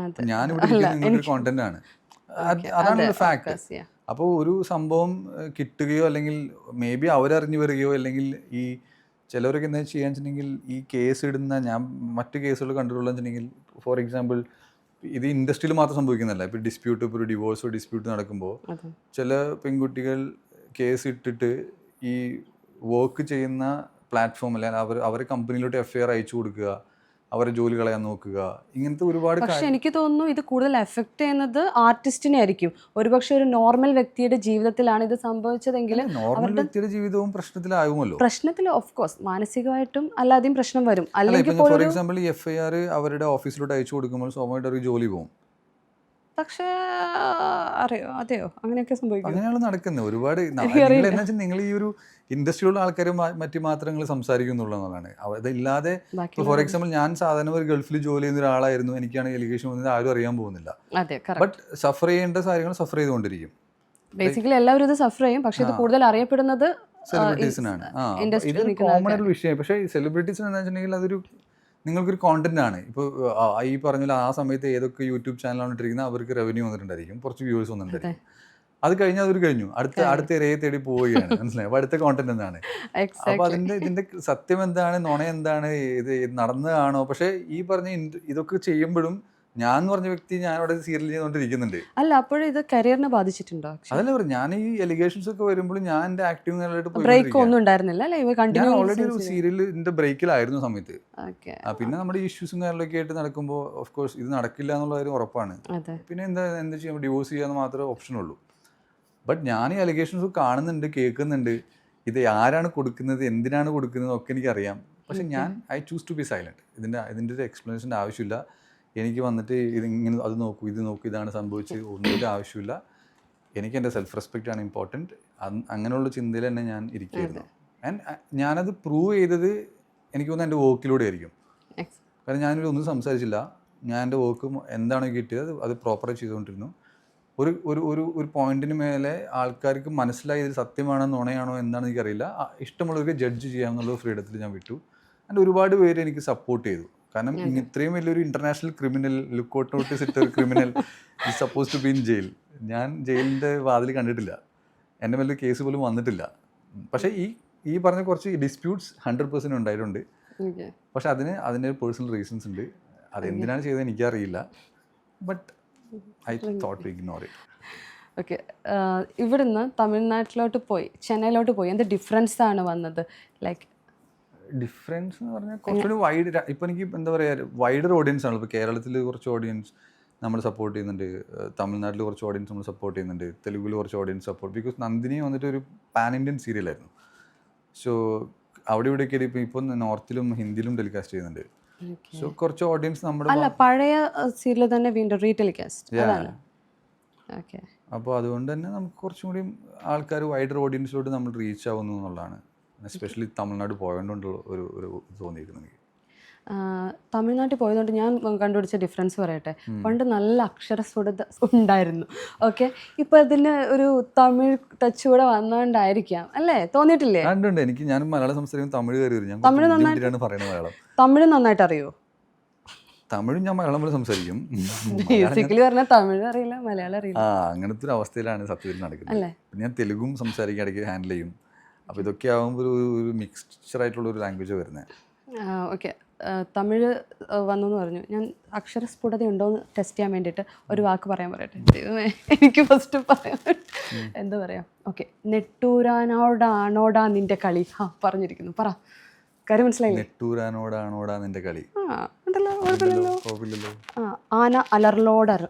ഞാനിവിടെ നിങ്ങൾക്കൊരു കോണ്ടന്റ് ആണ്, അതാണ് ഫാക്ട്. അപ്പോൾ ഒരു സംഭവം കിട്ടുകയോ അല്ലെങ്കിൽ മേ ബി അവരറിഞ്ഞു വരികയോ അല്ലെങ്കിൽ ഈ ചിലവരൊക്കെ എന്താ ചെയ്യാന്ന് വെച്ചിട്ടുണ്ടെങ്കിൽ ഈ കേസ് ഇടുന്ന, ഞാൻ മറ്റു കേസുകൾ കണ്ടിട്ടുള്ളതെന്ന് വെച്ചിട്ടുണ്ടെങ്കിൽ ഫോർ എക്സാമ്പിൾ ഇത് ഇൻഡസ്ട്രിയിൽ മാത്രം സംഭവിക്കുന്നതല്ല. ഇപ്പോൾ ഡിസ്പ്യൂട്ട്, ഇപ്പോൾ ഒരു ഡിവോഴ്സോ ഡിസ്പ്യൂട്ട് നടക്കുമ്പോൾ ചില പെൺകുട്ടികൾ കേസ് ഇട്ടിട്ട് ഈ വർക്ക് ചെയ്യുന്ന പ്ലാറ്റ്ഫോം അല്ലെങ്കിൽ അവരെ കമ്പനിയിലോട്ട് FIR അയച്ചു കൊടുക്കുക, അവരെ ജോലി കളയാൻ നോക്കുക, ഇങ്ങനത്തെ ഒരുപാട്. പക്ഷെ എനിക്ക് തോന്നുന്നു ഇത് കൂടുതൽ എഫക്ട് ചെയ്യുന്നത് ആർട്ടിസ്റ്റിനെ ആയിരിക്കും. ഒരുപക്ഷെ ഒരു നോർമൽ വ്യക്തിയുടെ ജീവിതത്തിലാണ് ഇത് സംഭവിച്ചതെങ്കിൽ നോർമൽ വ്യക്തിയുടെ ജീവിതവും പ്രശ്നത്തിലാകുമല്ലോ. പ്രശ്നത്തിൽ ഓഫ് കോഴ്സ് മാനസികമായിട്ടും അല്ലാതെയും പ്രശ്നം വരും. അല്ലെങ്കിൽ ഫോർ എക്സാമ്പിൾ ഈ FIR അവരുടെ ഓഫീസിലോട്ട് അയച്ചു കൊടുക്കുമ്പോൾ സ്വാഭാവികമായിട്ട് അവർക്ക് ജോലി പോകും. പക്ഷേ അറിയോ അതെയോ അങ്ങനെയൊക്കെ സംഭവിക്കും. അങ്ങനെയാണ് നടക്കുന്നത് ഒരുപാട്. നിങ്ങൾ എന്താ വെച്ചാൽ നിങ്ങൾ ഈ ഒരു ഇൻഡസ്ട്രിയിലുള്ള ആൾക്കാരും മറ്റു മാത്രങ്ങൾ സംസാരിക്കുന്നുള്ളതാണ്. അതില്ലാതെ ഫോർ എക്സാമ്പിൾ ഞാൻ സാധാരണ ഒരു ഗൾഫിൽ ജോലി ചെയ്യുന്ന ഒരാളായിരുന്നു, എനിക്കാണ് എലിഗേഷൻ വന്നത്, ആരും അറിയാൻ പോകുന്നില്ല. ബട്ട് സഫർ ചെയ്യേണ്ട കാര്യങ്ങൾ സഫർ ചെയ്തുകൊണ്ടിരിക്കും. ബേസിക്കലി എല്ലാവരും ഇത് സഫർ ചെയ്യും, പക്ഷെ ഇത് കൂടുതൽ അറിയപ്പെടുന്നത് സെലിബ്രിറ്റീസിനാണ്. ഇത് കോമൺ ഒരു വിഷയം. പക്ഷേ ഈ സെലിബ്രിറ്റീസിന് എന്താ വെച്ചിട്ടുണ്ടെങ്കിൽ അതൊരു നിങ്ങൾക്കൊരു കോണ്ടന്റ് ആണ്. ഇപ്പോൾ ഈ പറഞ്ഞ ആ സമയത്ത് ഏതൊക്കെ യൂട്യൂബ് ചാനലാണ് ഇട്ടിരിക്കുന്നത് അവർക്ക് റവന്യൂ വന്നിട്ടുണ്ടായിരിക്കും, കുറച്ച് വ്യൂവേഴ്സ് വന്നിട്ടുണ്ടായിരിക്കും. അത് കഴിഞ്ഞാൽ അതൊരു കഴിഞ്ഞു, അടുത്ത ഇരയെ തേടി പോവുകയാണ്. മനസ്സിലായി? അപ്പോൾ അടുത്ത കോണ്ടന്റ് എന്താണ്? അപ്പോൾ ഇതിന്റെ സത്യം എന്താണ്, നുണ എന്താണ്, ഇത് നടന്നതാണോ? പക്ഷേ ഈ പറഞ്ഞ ഇതൊക്കെ ചെയ്യുമ്പോഴും ഞാൻ എന്ന് പറഞ്ഞ വ്യക്തി ഞാനിവിടെ സീരിയൽ ചെയ്തുകൊണ്ടിരിക്കുന്നുണ്ട്. അല്ല, അപ്പോഴും ഇത് കരിയറിനെ ബാധിച്ചിട്ടുണ്ടോ? അതല്ല പറഞ്ഞു, ഞാൻ ഈ എലിഗേഷൻസ് ഒക്കെ വരുമ്പോൾ ഞാൻ എന്റെ ആക്ടിങ് ബ്രേക്ക് ഒന്നും ഉണ്ടായിരുന്നില്ല അല്ലേ? ഞാൻ ഓൾറെഡി ഒരു സീരിയലിന്റെ ബ്രേക്കിലായിരുന്നു സമയത്ത്. പിന്നെ നമ്മുടെ ഇഷ്യൂസും കാര്യങ്ങളൊക്കെ ആയിട്ട് നടക്കുമ്പോൾ ഓഫ് കോഴ്സ് ഇത് നടക്കില്ല എന്നുള്ള കാര്യം ഉറപ്പാണ്. പിന്നെ എന്താ ചെയ്യാം, ഡിവോഴ്സ് ചെയ്യാന്ന് മാത്രമേ ഓപ്ഷൻ ഉള്ളൂ. ബട്ട് ഞാൻ ഈ അലിഗേഷൻസ് കാണുന്നുണ്ട്, കേൾക്കുന്നുണ്ട്. ഇത് ആരാണ് കൊടുക്കുന്നത്, എന്തിനാണ് കൊടുക്കുന്നത് ഒക്കെ എനിക്കറിയാം. പക്ഷെ ഞാൻ I choose to be silent. ഇതിൻ്റെ ഒരു എക്സ്പ്ലനേഷൻ്റെ ആവശ്യമില്ല. എനിക്ക് വന്നിട്ട് ഇതിങ്ങനെ അത് നോക്കൂ, ഇത് നോക്കൂ, ഇതാണ് സംഭവിച്ചത്, ഒന്നും ആവശ്യമില്ല. എനിക്ക് എൻ്റെ സെൽഫ് റെസ്പെക്റ്റ് ആണ് ഇമ്പോർട്ടൻറ്റ്. അങ്ങനെയുള്ള ചിന്തയിൽ തന്നെ ഞാൻ ഇരിക്കുകയായിരുന്നു. ആൻഡ് ഞാനത് പ്രൂവ് ചെയ്തത് എനിക്ക് തോന്നുന്നു എൻ്റെ വർക്കിലൂടെ ആയിരിക്കും. കാരണം ഞാനൊരു ഒന്നും സംസാരിച്ചില്ല. ഞാൻ എൻ്റെ വർക്ക് എന്താണോ കിട്ടിയത് അത് പ്രോപ്പറായി ചെയ്തുകൊണ്ടിരുന്നു. ഒരു ഒരു ഒരു ഒരു പോയിന്റിന് മേലെ ആൾക്കാർക്ക് മനസ്സിലായി ഇത് സത്യമാണോ നുണയാണോ എന്താണെന്ന് എനിക്കറിയില്ല. ഇഷ്ടമുള്ളവർക്ക് ജഡ്ജ് ചെയ്യാമെന്നുള്ള ഫ്രീഡത്തിൽ ഞാൻ വിട്ടു. ആൻഡ് ഒരുപാട് പേര് എനിക്ക് സപ്പോർട്ട് ചെയ്തു. കാരണം ഇത്രയും വലിയൊരു ഇന്റർനാഷണൽ ക്രിമിനൽ, ലുക്കൗട്ട് നോട്ടീസ് ഇട്ട ഒരു criminal is suppose to be in jail. ഞാൻ ജയിലിൻ്റെ വാതിൽ കണ്ടിട്ടില്ല, എൻ്റെ മേലെ കേസ് പോലും വന്നിട്ടില്ല. പക്ഷേ ഈ പറഞ്ഞ കുറച്ച് ഡിസ്പ്യൂട്ട്സ് 100% ഉണ്ടായിട്ടുണ്ട്. പക്ഷെ അതിന് പേഴ്സണൽ റീസൺസ് ഉണ്ട്. അതെന്തിനാണ് ചെയ്തത് എനിക്കറിയില്ല. But I thought to ignore it. Okay, ഇവിടുന്ന് തമിഴ്നാട്ടിലോട്ട് പോയി ചെന്നൈയിലോട്ട് പോയി എന്ത് ഡിഫറൻസ് ആണ് വന്നത്? ലൈക്ക് ഡിഫറൻസ് എന്ന് പറഞ്ഞാൽ കുറച്ചുകൂടി വൈഡ്, ഇപ്പോൾ എനിക്ക് എന്താ പറയുക, വൈഡർ ഓഡിയൻസ് ആണ്. ഇപ്പോൾ കേരളത്തിൽ കുറച്ച് ഓഡിയൻസ് നമ്മൾ സപ്പോർട്ട് ചെയ്യുന്നുണ്ട്, തമിഴ്നാട്ടിൽ കുറച്ച് ഓഡിയൻസ് നമ്മൾ സപ്പോർട്ട് ചെയ്യുന്നുണ്ട്, തെലുഗുവിൽ കുറച്ച് ഓഡിയൻസ് സപ്പോർട്ട്. ബിക്കോസ് നന്ദിനി വന്നിട്ട് ഒരു പാൻ ഇന്ത്യൻ സീരിയലായിരുന്നു. സോ അവിടെ ഇവിടെയൊക്കെ ഇപ്പോൾ നോർത്തിലും ഹിന്ദിയിലും ടെലികാസ്റ്റ് ചെയ്യുന്നുണ്ട്. സോ കുറച്ച് ഓഡിയൻസ് നമ്മുടെ പഴയ സീരിയൽ തന്നെ വീണ്ടും റീടെലികാസ്റ്റ്. അപ്പോൾ അതുകൊണ്ട് തന്നെ നമുക്ക് കുറച്ചും കൂടി ആൾക്കാർ വൈഡർ ഓഡിയൻസിലോട്ട് നമ്മൾ റീച്ച് ആവുന്നു എന്നുള്ളതാണ്. എസ്പെഷ്യലി തമിഴ്നാട് പോയതുകൊണ്ടുള്ള ഒരു തോന്നിയിരിക്കുന്നത് എനിക്ക്. തമിഴ്നാട്ടിൽ പോയതുകൊണ്ട് ഞാൻ കണ്ടുപിടിച്ച ഡിഫറൻസ് പറയട്ടെ. പണ്ട് നല്ല അക്ഷരസ്ഫുടത ഉണ്ടായിരുന്നു. ഓക്കെ, ഇപ്പം അതിന് ഒരു തമിഴ് ടച്ച് കൂടെ വന്നുകൊണ്ടായിരിക്കാം അല്ലേ? തോന്നിയിട്ടില്ലേ? കണ്ടുണ്ട്. എനിക്ക് ഞാൻ മലയാളം സംസാരിക്കും, തമിഴ് കയറി വരും. തമിഴ് നന്നായിട്ട് അറിയോ? തമിഴും ഞാൻ മലയാളം പോലെ സംസാരിക്കും. ബേസിക്കലി പറഞ്ഞാൽ തമിഴ് അറിയില്ല, മലയാളം അറിയില്ല. അങ്ങനത്തെ ഒരു അവസ്ഥയിലാണ് സത്യത്തിൽ നടക്കുന്നത്. പിന്നെ ഞാൻ തെലുഗും സംസാരിക്കാൻ ഇടയ്ക്ക് ഹാൻഡിൽ ചെയ്യും. അപ്പോൾ ഇതൊക്കെ ആകുമ്പോൾ ഒരു മിക്സ്ചർ ഒരു ലാംഗ്വേജ് വരുന്നത്. ഓക്കെ, തമിഴ് വന്നു എന്ന് പറഞ്ഞു. ഞാൻ അക്ഷരസ്ഫുടത ഉണ്ടോ എന്ന് ടെസ്റ്റ് ചെയ്യാൻ വേണ്ടിയിട്ട് ഒരു വാക്ക് പറയാൻ പറയട്ടെ. എനിക്ക് ഫസ്റ്റ് പറയാൻ എന്താ പറയാ? ഓക്കെ, നെട്ടൂരാനോടാണോടാ നിന്റെ കളി. പറഞ്ഞിരിക്കുന്നു, പറ. കാര്യം മനസ്സിലായി? നെട്ടൂരാനോടാണോടാ നിന്റെ കളി. ആന അലറലോടർ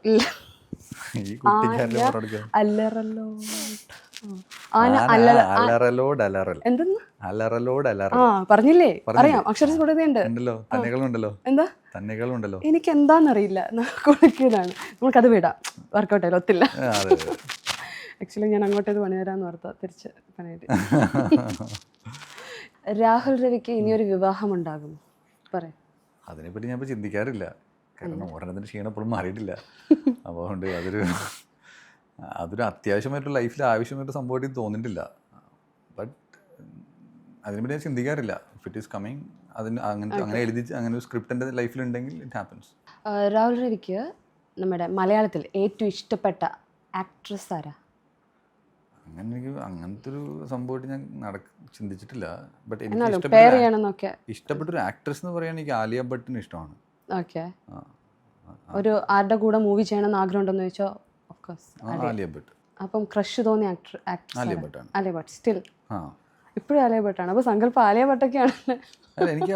പറഞ്ഞില്ലേ? അറിയാം, അക്ഷരസ്ഫുടതയുണ്ട്. എന്താ എനിക്ക് എന്താന്നറിയില്ല, കൊടുക്കിയതാണ്. നമുക്കത് വിടാം, വർക്കൗട്ട് ആയാലും ഒത്തില്ല. ആക്ച്വലി ഞാൻ അങ്ങോട്ടേക്ക് പണിതരാന്ന് ഓർത്താ തിരിച്ച് പണിയത്. രാഹുൽ രവിക്ക് ഇനിയൊരു വിവാഹം ഉണ്ടാകും പറയാം. അതിനെപ്പറ്റി ഞാൻ ഇപ്പോൾ ചിന്തിക്കാറില്ല. കാരണം ഒരെണ്ണത്തിൻ്റെ ക്ഷീണം എപ്പോഴും മാറിയിട്ടില്ല. അപ്പോൾ അതുകൊണ്ട് അതൊരു അത്യാവശ്യമായിട്ട് ലൈഫിൽ ആവശ്യമായിട്ട് സംഭവമായിട്ട് തോന്നിയിട്ടില്ല. ബട്ട് അതിനെപ്പറ്റി ഞാൻ ചിന്തിക്കാറില്ല. ഇഫ് ഇറ്റ് ഈസ് കമ്മിങ്, അങ്ങനെ എഴുതി അങ്ങനെ ഒരു സ്ക്രിപ്റ്റ് എൻ്റെ ലൈഫിലുണ്ടെങ്കിൽ ഇറ്റ് ഹാപ്പൻസ്. രാഹുൽ രവിക്ക് നമ്മുടെ മലയാളത്തിൽ ഏറ്റവും ഇഷ്ടപ്പെട്ട ആക്ട്രസ് ആരാ? അങ്ങനെ എനിക്ക് അങ്ങനത്തെ ഒരു സംഭവമായിട്ട് ഞാൻ ചിന്തിച്ചിട്ടില്ല. ബട്ട് എനിക്ക് ഇഷ്ടപ്പെട്ടൊരു ആക്ട്രസ് എന്ന് പറയാൻ എനിക്ക് ആലിയ ഭട്ടിന് ഇഷ്ടമാണ്. ഓക്കെ, ഒരു ആരുടെ കൂടെ മൂവി ചെയ്യണമെന്ന് ആഗ്രഹം ഉണ്ടെന്ന് ചോദിച്ചാൽ ഓഫ് കോഴ്സ് ആലിയ ഭട്ട്. അപ്പം ക്രഷ് തോന്നിയ ആലിയ ഭട്ടാണ്. ആലിയ ഭട്ട് സ്റ്റിൽ ഇപ്പോഴും ആലിയ ഭട്ടാണ്. അപ്പോൾ സങ്കല്പം ആലിയ ഭട്ടൊക്കെയാണ്. അല്ല, എനിക്ക്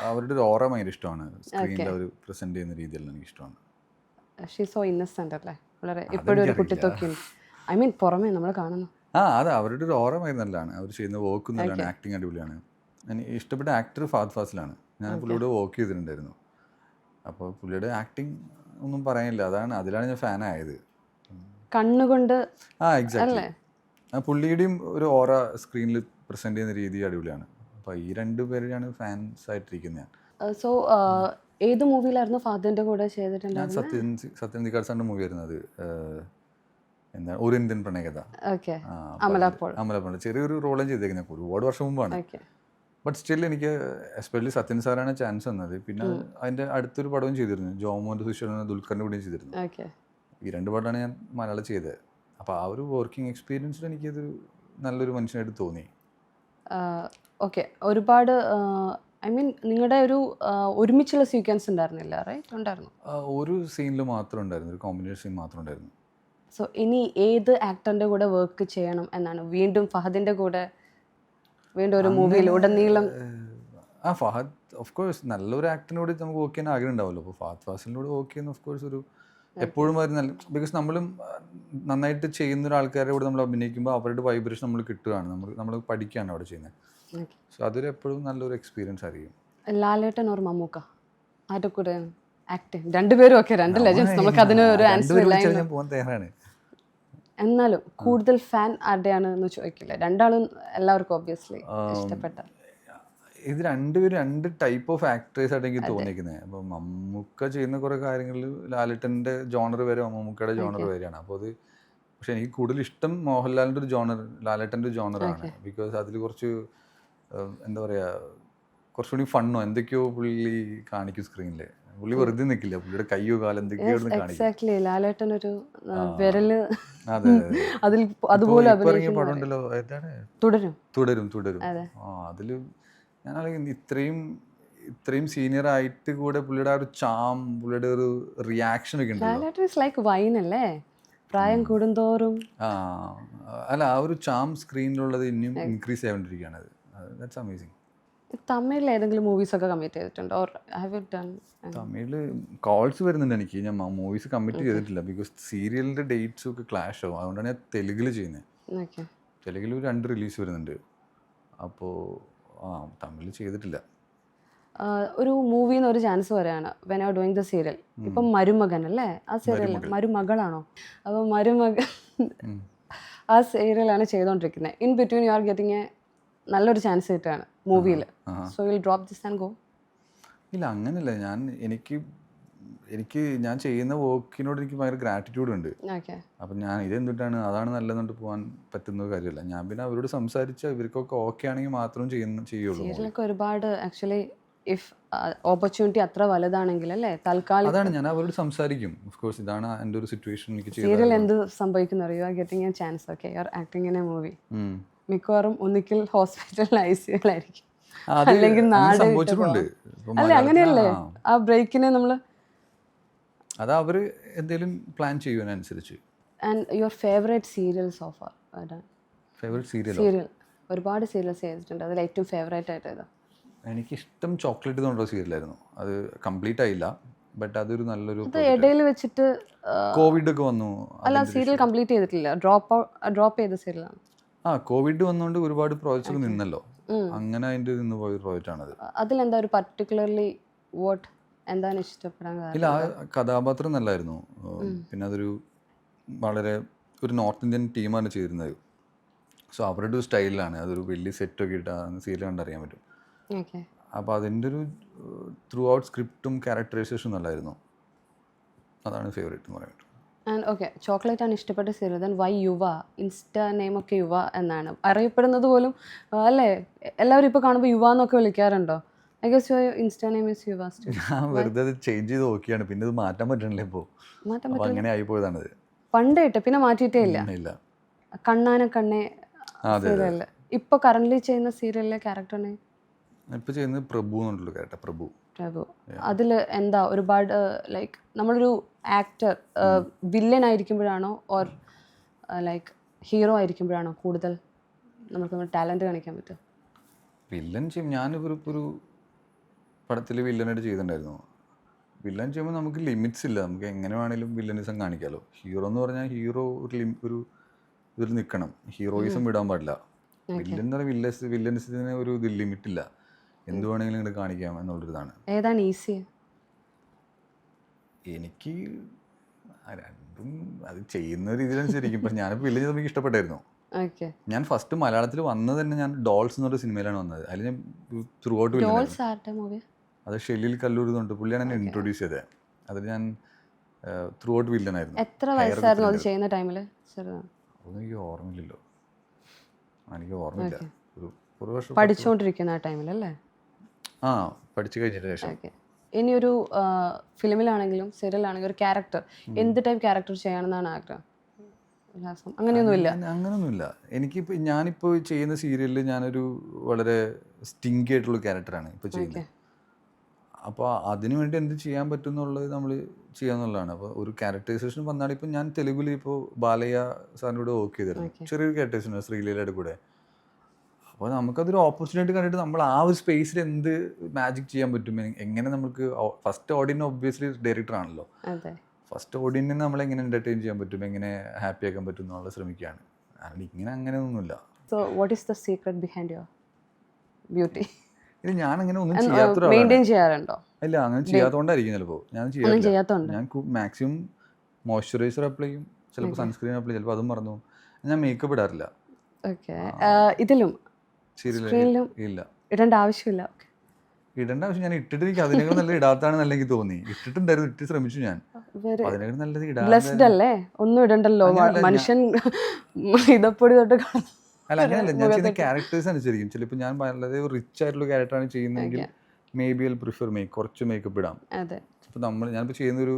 അവരുടെ ഒരു ഓറ ഭയങ്കര ഇഷ്ടമാണ്. സ്ക്രീനിൽ അവർ പ്രസന്റ് ചെയ്യുന്ന രീതിയിൽ എനിക്ക് ഇഷ്ടമാണ്. ഷീ സോ ഇന്നസെന്റ് അല്ലേ? വളരെ ഇപ്പോഴും ഒരു കുട്ടിത്തൊക്കെ ഐ മീൻ പുറമേ നമ്മൾ കാണുന്നു. അതെ, അവരുടെ ഒരു ഓറ നല്ലതാണ്. അവർ ചെയ്യുന്ന വർക്ക് നല്ലതാണ്, ആക്ടിങ് അടിപൊളിയാണ്. എനിക്ക് ഇഷ്ടപ്പെട്ട ആക്ടർ ഫഹദ് ഫാസിലാണ്. ഞാൻ പുള്ളിയോട് വർക്ക് ചെയ്തിട്ടുണ്ടായിരുന്നു. അപ്പോൾ പുള്ളിയുടെ ആക്ടിങ് ഒന്നും പറയാനില്ല. അതിലാണ് ഞാൻ ഫാനായത്. കണ്ണുകൊണ്ട് എക്സാക്ട്ലി. പുള്ളിയുടെയും ഒരു ഓറ സ്ക്രീനിൽ പ്രസന്റ് ചെയ്യുന്ന രീതി അടിപൊളിയാണ്. അപ്പോൾ ഈ രണ്ടുപേരെയാണ് ഫാൻസ് ആയിട്ടിരിക്കുന്നത് ഞാൻ. സോ ഏത് മൂവിയിലായിരുന്നു ഫഹദിന്റെ കൂടെ ചെയ്തിട്ടുണ്ടായിരുന്നത്? ഞാൻ സത്യൻ സാറിന്റെ മൂവി ആയിരുന്നു അത്. എന്താണ് ഒരു ഇന്ത്യൻ പ്രണയകഥ. അമലപ്പോൾ ചെറിയൊരു റോളും ചെയ്തേക്കുന്നത് ഒരുപാട് വർഷം മുമ്പാണ്. ബട്ട് സ്റ്റിൽ എനിക്ക് എസ്പെഷ്യലി സത്യൻ സാറാണ് ചാൻസ് തന്നത്. പിന്നെ അതിൻ്റെ അടുത്തൊരു പടവും ചെയ്തിരുന്നു, ജോമോൻ്റെ സുഷേറിന് ദുൽഖറിൻ്റെ കൂടെയും ചെയ്തിരുന്നു. ഈ 2 പടമാണ് ഞാൻ മലയാളം ചെയ്തത്. അപ്പോൾ ആ ഒരു വർക്കിംഗ് എക്സ്പീരിയൻസിൽ എനിക്കത് നല്ലൊരു മനുഷ്യനായിട്ട് തോന്നി. ഓക്കെ, ഒരുപാട് ഐ മീൻ നിങ്ങളുടെ ഒരു ഒരുമിച്ചുള്ള സീക്വൻസ് ഉണ്ടായിരുന്നില്ല, റൈറ്റ്? ഉണ്ടായിരുന്നു. ഒരു സീനിൽ മാത്രം ഉണ്ടായിരുന്നു, ഒരു കോമ്പിനേഷൻ സീൻ മാത്രം ഉണ്ടായിരുന്നു. സോ ഇനി ഏത് ആക്ടറിൻ്റെ കൂടെ വർക്ക് ചെയ്യണം എന്നാണ്? വീണ്ടും ഫഹദിൻ്റെ കൂടെ വീണ്ടും ഒരു മൂവിയിൽ ഉടനീളം? ഫഹദ് ഓഫ് കോഴ്സ് നല്ലൊരു ആക്ടറിനോട് നമുക്ക് വർക്ക് ചെയ്യാൻ ആഗ്രഹം ഉണ്ടാവുമല്ലോ. അപ്പോൾ ഫഹദ് ഫാസിലിനോട് വർക്ക് ചെയ്യുന്ന ഓഫ് കോഴ്സ് ഒരു എപ്പോഴും ഒരു നല്ല, ബിക്കോസ് നമ്മളും നന്നായിട്ട് ചെയ്യുന്ന ഒരാൾക്കാരുടെ കൂടെ നമ്മൾ അഭിനയിക്കുമ്പോൾ അവരുടെ വൈബ്രേഷൻ നമ്മൾ കിട്ടുകയാണ്, നമ്മൾ പഠിക്കുകയാണ് അവിടെ ചെയ്യുന്നത്. സോ അതൊരു എപ്പോഴും നല്ലൊരു എക്സ്പീരിയൻസ് ആയിരിക്കും. ലാലേട്ടൻ ഓർ മമ്മൂക്ക ആരുടെ കൂടെ ആക്ടിങ്? രണ്ടുപേരും ഒക്കെ 2 ലെജൻസ്, നമുക്ക് അതിന് ഒരു ആൻസർ ഇല്ല. പോകാൻ തയ്യാറാണ്. എന്നാലും കൂടുതൽ ഫാൻ ആരുടെയാണ് എന്ന് ചോദിക്കില്ല? രണ്ടാളും എല്ലാവർക്കും ഒബ്വിയസ്ലി ഇഷ്ടപ്പെട്ട. ഇത് രണ്ടുപേരും 2 ടൈപ്പ് ഓഫ് ആക്ടേഴ്സ് ആയിട്ട് എനിക്ക് തോന്നിയിരിക്കുന്നത്. അപ്പോൾ മമ്മൂക്ക ചെയ്യുന്ന കുറേ കാര്യങ്ങളിൽ ലാലേട്ടൻ്റെ ജോണർ വരെ മമ്മൂക്കയുടെ ജോണർ വരെയാണ്. അപ്പോൾ അത് പക്ഷെ എനിക്ക് കൂടുതൽ ഇഷ്ടം മോഹൻലാലിൻ്റെ ഒരു ജോണർ, ലാലേട്ടൻ്റെ ഒരു ജോണറാണ്. ബിക്കോസ് അതിൽ കുറച്ച് എന്താ പറയുക, കുറച്ചുകൂടി ഫണ്ണോ എന്തൊക്കെയോ പുള്ളി കാണിക്കും സ്ക്രീനിൽ. പുള്ളി വെറുതെ നിൽക്കില്ല, പുള്ളിയുടെ കയ്യോ കാലം എന്തൊക്കെയോ കാണിക്കും. ലാലേട്ടൻ ഒരു വിരല് അതിൽ അതുപോലെ പടമുണ്ടല്ലോ, തുടരും. അതില് ഞാൻ ഇത്രയും സീനിയർ ആയിട്ട് കൂടെ പുള്ളിയുടെ ആ ഒരു ചാം, പുള്ളിയുടെ ഒരു റിയാക്ഷൻ ഒക്കെ ഉണ്ട്. പ്രായം കൂടുന്തോറും അല്ല ആ ഒരു ചാം സ്ക്രീനിലുള്ളത് ഇനിയും ഇൻക്രീസ് ചെയ്തുകൊണ്ടിരിക്കുകയാണ്. That's amazing. തമിഴിൽ ഏതെങ്കിലും മൂവീസ് ഒക്കെ കമ്മിറ്റ് ചെയ്തിട്ടുണ്ടോ? തമിഴിൽ കോൾസ് വരുന്നുണ്ട് എനിക്ക്. ഞാൻ മൂവീസ് കമ്മിറ്റ് ചെയ്തിട്ടില്ല, ബിക്കോസ് സീരിയലിൻ്റെ ഡേറ്റ്സും ഒക്കെ ക്ലാഷ് ആവും. അതുകൊണ്ടാണ് ഞാൻ തെലുങ്കിൽ ചെയ്യുന്നത്. തെലുങ്കിൽ 2 റിലീസ് വരുന്നുണ്ട്. അപ്പോൾ തമിഴിൽ ചെയ്തിട്ടില്ല. ഒരു മൂവിന്ന് ഒരു ചാൻസ് വരെയാണ് when you are doing the serial. ഇപ്പം മരുമകൻ അല്ലേ ആ സീരിയൽ? മരുമകളാണോ? അപ്പോൾ മരുമകൻ ആ സീരിയലാണ് ചെയ്തുകൊണ്ടിരിക്കുന്നത്. In between you are getting A നല്ലൊരു ചാൻസ് കിട്ടുകയാണ് മൂവിയിൽ. So will drop this and go? ഇല്ല, അങ്ങനെയല്ല. എനിക്ക് ഞാൻ ചെയ്യുന്ന വർക്കിനോട് എനിക്ക് ഭയങ്കര ഗ്രാറ്റിറ്റ്യൂഡ് ഉണ്ട്. അപ്പം ഞാൻ ഇതെന്തിട്ടാണ് അതാണ് നല്ലതെന്നിട്ട് പോകാൻ പറ്റുന്ന കാര്യമല്ല. ഞാൻ പിന്നെ അവരോട് സംസാരിച്ചാൽ ഇവർക്കൊക്കെ ഓക്കെ ആണെങ്കിൽ മാത്രം ചെയ്യുള്ളൂ. സീരിയലൊക്കെ ഒരുപാട് ആക്ച്വലി ഇഫ് ഓപ്പർച്യൂണിറ്റി അത്ര വലുതാണെങ്കിൽ അല്ലേ തൽക്കാലം അതാണ് ഞാൻ അവരോട് സംസാരിക്കും. ഓഫ് കോഴ്സ് ഇതാണ് എൻ്റെ ഒരു സിറ്റുവേഷൻ. എനിക്ക് സീരിയൽ എന്ത് സംഭവിക്കുന്നു അറിയോ? Getting A chance, okay you are acting in A movie, മിക്കവാറും ഒന്നിക്കൽ ഹോസ്പിറ്റലിൽ ICU-ലായിരിക്കും, അല്ലെങ്കിൽ നാട്. അല്ലേ അങ്ങനെയല്ലേ? ആ ബ്രേക്കിനെ നമ്മൾ അതാ അവർ എന്തെങ്കിലും പ്ലാൻ ചെയ്യുന്നതിനനുസരിച്ച്. And your favourite serial so far? Favourite serial ഒരുപാട് സീരിയൽസ് ചെയ്തിട്ടുണ്ട്, അതിൽ ഏറ്റവും ഫേവറേറ്റ് ആയിട്ട് ഏതാ? എനിക്കിഷ്ടം ചോക്ലേറ്റ് എന്ന് പറഞ്ഞ സീരിയലായിരുന്നു. അത് കംപ്ലീറ്റ് ആയില്ല, ബട്ട് അതൊരു നല്ലൊരു ഇടയിൽ വെച്ചിട്ട് കോവിഡ് ഒക്കെ വന്നു. അല്ല സീരിയൽ കംപ്ലീറ്റ് ചെയ്തിട്ടില്ല, ഡ്രോപ്പ് ചെയ്ത സീരിയലാണ്. കോവിഡ് വന്നുകൊണ്ട് ഒരുപാട് പ്രോജക്ട്സ് നിന്നല്ലോ, അങ്ങനെ അതിൻ്റെ നിന്ന് പോയ പ്രോജക്റ്റാണത്. അതിലെന്താ ഒരു പർട്ടിക്കുലർലി വാട്ട് എന്താണ് ഇഷ്ടപ്പെടാൻ കാരണം? ഇല്ല, ആ കഥാപാത്രം നല്ലായിരുന്നു. പിന്നെ അതൊരു വളരെ ഒരു നോർത്ത് ഇന്ത്യൻ ടീമാണ് ചെയ്തിരുന്നത്. സോ അവരുടെ ഒരു സ്റ്റൈലിലാണ്, അതൊരു വലിയ സെറ്റൊക്കെ ഇട്ട് സീരിയൽ കണ്ടറിയാൻ പറ്റും. അപ്പോൾ അതിൻ്റെ ഒരു ത്രൂ ഔട്ട് സ്ക്രിപ്റ്റും ക്യാരക്ടറൈസേഷനും നല്ലായിരുന്നു. അതാണ് ഫേവറേറ്റ് എന്ന് പറയാൻ പറ്റും. ആൻഡ് ഓക്കെ, ചോക്ലേറ്റ് ആണ് ഇഷ്ടപ്പെട്ട സീരിയൽ. ദെൻ വൈ യുവ? ഇൻസ്റ്റാ നെയിമൊക്കെ യുവ എന്നാണ് അറിയപ്പെടുന്നത് പോലും അല്ലേ? എല്ലാവരും ഇപ്പോൾ കാണുമ്പോൾ യുവ എന്നൊക്കെ വിളിക്കാറുണ്ടോ? I guess your insta name is Yuva. ഞാൻ വെറുതെ അത് ചേഞ്ച് ചെയ്ത് നോക്കിയാണ്, പിന്നെ ഇത് മാറ്റാൻ പറ്റണില്ല. ഇപ്പോൾ അങ്ങനെ ആയിപ്പോയതാണത്. പണ്ടേ ഇട്ട് പിന്നെ മാറ്റിയിട്ടേ ഇല്ല. കണ്ണാന കണ്ണേ സീരിയല് ഇപ്പോൾ കറന്റ് ചെയ്യുന്ന സീരിയലിലെ ക്യാരക്ടറിനെ ഇപ്പോൾ ചെയ്യുന്നത് പ്രഭു എന്നുള്ള ക്യാരക്ടർ. പ്രഭു അതിൽ എന്താ ഒരുപാട് ലൈക്ക് നമ്മളൊരു ആക്ടർ വില്ലൻ ആയിരിക്കുമ്പോഴാണോ ഓർ ലൈക്ക് ഹീറോ ആയിരിക്കുമ്പോഴാണോ കൂടുതൽ നമുക്ക് ടാലൻറ്റ് കാണിക്കാൻ പറ്റും? വില്ലൻ ചെയ്യും. ഞാനിപ്പോൾ ഒരു പടത്തിൽ വില്ലനായിട്ട് ചെയ്തിട്ടുണ്ടായിരുന്നു. വില്ലൻ ചെയ്യുമ്പോൾ നമുക്ക് ലിമിറ്റ്സ് ഇല്ല, നമുക്ക് എങ്ങനെ വേണമെങ്കിലും വില്ലനിസം കാണിക്കാമല്ലോ. ഹീറോ എന്ന് പറഞ്ഞാൽ ഹീറോ ഒരു ഇതിൽ നിൽക്കണം, ഹീറോയിസം വിടാൻ പാടില്ല. വില്ലൻ എന്ന് പറഞ്ഞാൽ വില്ലനിസത്തിന് ഒരു ഇത് ലിമിറ്റില്ല, എന്ത് വേണമെങ്കിലും ഇങ്ങോട്ട് കാണിക്കാം എന്നുള്ളൊരിതാണ്. ഏതാണ് ഈസി? എനിക്ക് രണ്ടും അത് ചെയ്യുന്ന രീതിയിലനുസരിക്കും. ഇപ്പം ഞാനിപ്പോൾ വില്ലേജ് എനിക്ക് ഇഷ്ടപ്പെട്ടായിരുന്നു. ഓക്കെ. ഞാൻ ഫസ്റ്റ് മലയാളത്തിൽ വന്നത് തന്നെ ഞാൻ ഡോൾസ് എന്നൊരു സിനിമയിലാണ് വന്നത്. അതിൽ ഞാൻ ത്രൂ ഔട്ട് മൂവി അത് ഷെല്ലിൽ കല്ലൂർ എന്നുണ്ട്, പുള്ളിയാണ് എന്നെ ഇൻട്രൊഡ്യൂസ് ചെയ്തത്. അതിൽ ഞാൻ ത്രൂ ഔട്ട് വില്ലനായിരുന്നു. എത്ര വയസ്സായിരുന്നു അത് ചെയ്യുന്ന ടൈമിൽ? അതൊന്നും എനിക്ക് ഓർമ്മയില്ലല്ലോ, എനിക്ക് ഓർമ്മയില്ല. ഒരു വർഷം പഠിച്ചുകൊണ്ടിരിക്കുന്ന ആ ടൈമിലല്ലേ? ആ, പഠിച്ചു കഴിഞ്ഞതിന് ശേഷം. ഓക്കെ. ഇനിയൊരു ഫിലിമിലാണെങ്കിലും സീരിയലാണെങ്കിലും ഒരു ക്യാരക്ടർ എന്ത് ടൈപ്പ് ക്യാരക്ടർ ചെയ്യണമെന്നാണ് ആഗ്രഹം? അങ്ങനെയൊന്നുമില്ല? അങ്ങനെയൊന്നുമില്ല. എനിക്കിപ്പോൾ ഞാനിപ്പോൾ ചെയ്യുന്ന സീരിയലിൽ ഞാനൊരു വളരെ സ്റ്റിങ്കി ആയിട്ടുള്ള ക്യാരക്ടറാണ് ഇപ്പോൾ ചെയ്യുന്നത്. അപ്പോൾ അതിനു വേണ്ടി എന്ത് ചെയ്യാൻ പറ്റും എന്നുള്ളത് നമ്മൾ ചെയ്യാന്നുള്ളതാണ്. അപ്പോൾ ഒരു ക്യാരക്ടറൈസേഷൻ വന്നാൽ ഇപ്പം ഞാൻ തെലുഗുൽ ഇപ്പോൾ ബാലയ്യ സാറിൻ്റെ കൂടെ വർക്ക് ചെയ്തിരുന്നു, ചെറിയൊരു ക്യാരക്ടറൈസേഷൻ ശ്രീലീലയുടെ കൂടെ. അപ്പോൾ നമുക്കതൊരു ഓപ്പർച്യൂണിറ്റി കണ്ടിട്ട് നമ്മൾ ആ ഒരു സ്പേസിൽ എന്ത് മാജിക് ചെയ്യാൻ പറ്റും, എങ്ങനെ നമുക്ക് ഫസ്റ്റ് ഓഡിയൻസ് ഒബ്വിയസ്ലി ഡയറക്ടർ ആണല്ലോ, ഫസ്റ്റ് ഓഡിയൻസിനെ നമ്മൾ എങ്ങനെ എൻ്റർടൈൻ ചെയ്യാൻ പറ്റും, എങ്ങനെ ഹാപ്പി ആക്കാൻ പറ്റും എന്നുള്ളത് ശ്രമിക്കുകയാണ്. കാരണം ഇങ്ങനെ അങ്ങനെയൊന്നുമില്ല. So what is the secret behind your beauty? ഇത് ഞാൻ അങ്ങനെ ഒന്നും ചെയ്യാറുണ്ടോ? ഇല്ല, അങ്ങനെ ചെയ്യാത്തതുകൊണ്ടായിരിക്കും ചിലപ്പോൾ. ഞാൻ ചെയ്യാറില്ല. ഞാൻ മാക്സിമം മോയ്സ്ചറൈസർ അപ്ലൈ ചെയ്യും, ചിലപ്പോൾ സൺസ്ക്രീൻ അപ്ലൈ, ചിലപ്പോൾ അതും മറന്നു. ഞാൻ മേക്കപ്പ് ഇടാറില്ല. ഇതിലും സീരിയലും ഇല്ല, ഇടേണ്ട ആവശ്യമില്ല. ഇടേണ്ട ആവശ്യം ഞാൻ ഇട്ടിട്ട് എനിക്ക് അതിനേക്കാൾ നല്ല ഇടാത്താണെന്ന് അല്ലെങ്കിൽ തോന്നി. ഇട്ടിട്ടുണ്ടായിരുന്നു, ഇട്ട് ശ്രമിച്ചു ഞാൻ. അതിനേക്കാൾ നല്ലത് ബ്ലെസ്ഡ് അല്ലേ, ഒന്നും ഇടണ്ടല്ലോ മനുഷ്യൻ ഇതപ്പൊടി തൊട്ട്. അല്ല, അങ്ങനെയല്ല, ഞാൻ ചെയ്യുന്ന ക്യാരക്ടേഴ്സ് അനുസരിക്കും. ചിലപ്പോൾ ഞാൻ വളരെ റിച്ച് ആയിട്ടുള്ള ക്യാരക്ടറാണ് ചെയ്യുന്നതെങ്കിൽ മേ ബി ഐ പ്രിഫർ കുറച്ച് മേക്കപ്പ് ഇടാം. അപ്പോൾ ഞാനിപ്പോൾ ചെയ്യുന്നൊരു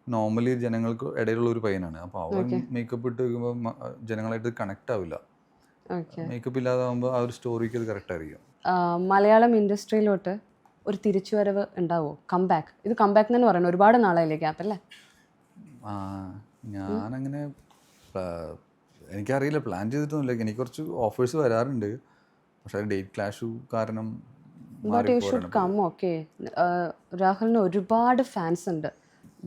നോർമലി ജനങ്ങൾക്ക് ഇടയിലുള്ള ഒരു പയ്യനാണ്. അപ്പോൾ അവൻ മേക്കപ്പ് ഇട്ട് വയ്ക്കുമ്പോൾ ജനങ്ങളായിട്ട് കണക്ട് ആവില്ല. മേക്കപ്പ് ഇല്ലാതാകുമ്പോൾ ആ ഒരു സ്റ്റോറിക്ക് അത് കറക്റ്റ് ആയിരിക്കും. മലയാളം ഇൻഡസ്ട്രിയിലോട്ട് ഒരു തിരിച്ചുവരവ് ഉണ്ടാവുമോ? കംബാക്ക്, ഇത് കംബാക്ക് തന്നെ പറയണം, ഒരുപാട് നാളായില്ലേ ഗ്യാപ്പ് അല്ലേ? ഞാനങ്ങനെ എനിക്കറിയില്ല, പ്ലാൻ ചെയ്തിട്ടൊന്നുമില്ല. എനിക്ക് കുറച്ച് ഓഫേഴ്സ് വരാറുണ്ട്, പക്ഷേ ഡേറ്റ് ക്ലാഷ് കാരണം. രാഹുലിന് ഒരുപാട് ഫാൻസ് ഉണ്ട്.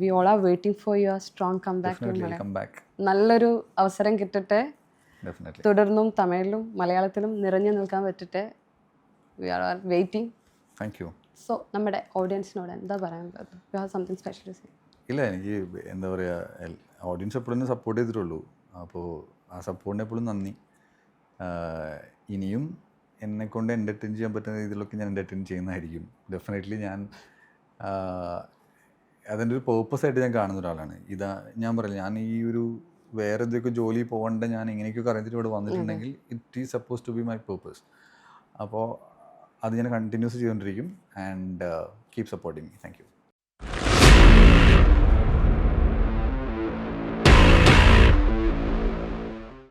We all are waiting for your strong comeback. നല്ലൊരു അവസരം കിട്ടട്ടെ, തുടർന്നും തമിഴിലും മലയാളത്തിലും നിറഞ്ഞു നിൽക്കാൻ പറ്റട്ടെ. We are waiting. Thank you. So നമ്മുടെ ഓഡിയൻസിനോട് എന്താ പറയാനുള്ളത്? You have something special to say? ഇല്ല, എനിക്ക് എന്താ പറയുക, ഓഡിയൻസ് എപ്പോഴും സപ്പോർട്ട് ചെയ്തിട്ടുള്ളൂ. അപ്പോൾ ആ സപ്പോർട്ടിന് എപ്പോഴും നന്ദി. ഇനിയും എന്നെക്കൊണ്ട് എൻ്റർടൈൻ ചെയ്യാൻ പറ്റുന്ന രീതിയിലൊക്കെ ഞാൻ എൻ്റർടൈൻ ചെയ്യുന്നതായിരിക്കും. ഡെഫിനറ്റ്ലി ഞാൻ അതിൻ്റെ ഒരു പേർപ്പസായിട്ട് ഞാൻ കാണുന്ന ഒരാളാണ്. ഞാൻ പറയില്ല, ഞാൻ ഈ ഒരു വേറെ എന്തൊക്കെ ജോലി പോകേണ്ട ഞാൻ എങ്ങനെയൊക്കെ അറിഞ്ഞിട്ട് ഇവിടെ വന്നിട്ടുണ്ടെങ്കിൽ it is suppose to be my purpose. അപ്പോൾ അത് ഞാൻ കണ്ടിന്യൂസ് ചെയ്തുകൊണ്ടിരിക്കും. And keep supporting me. Thank U.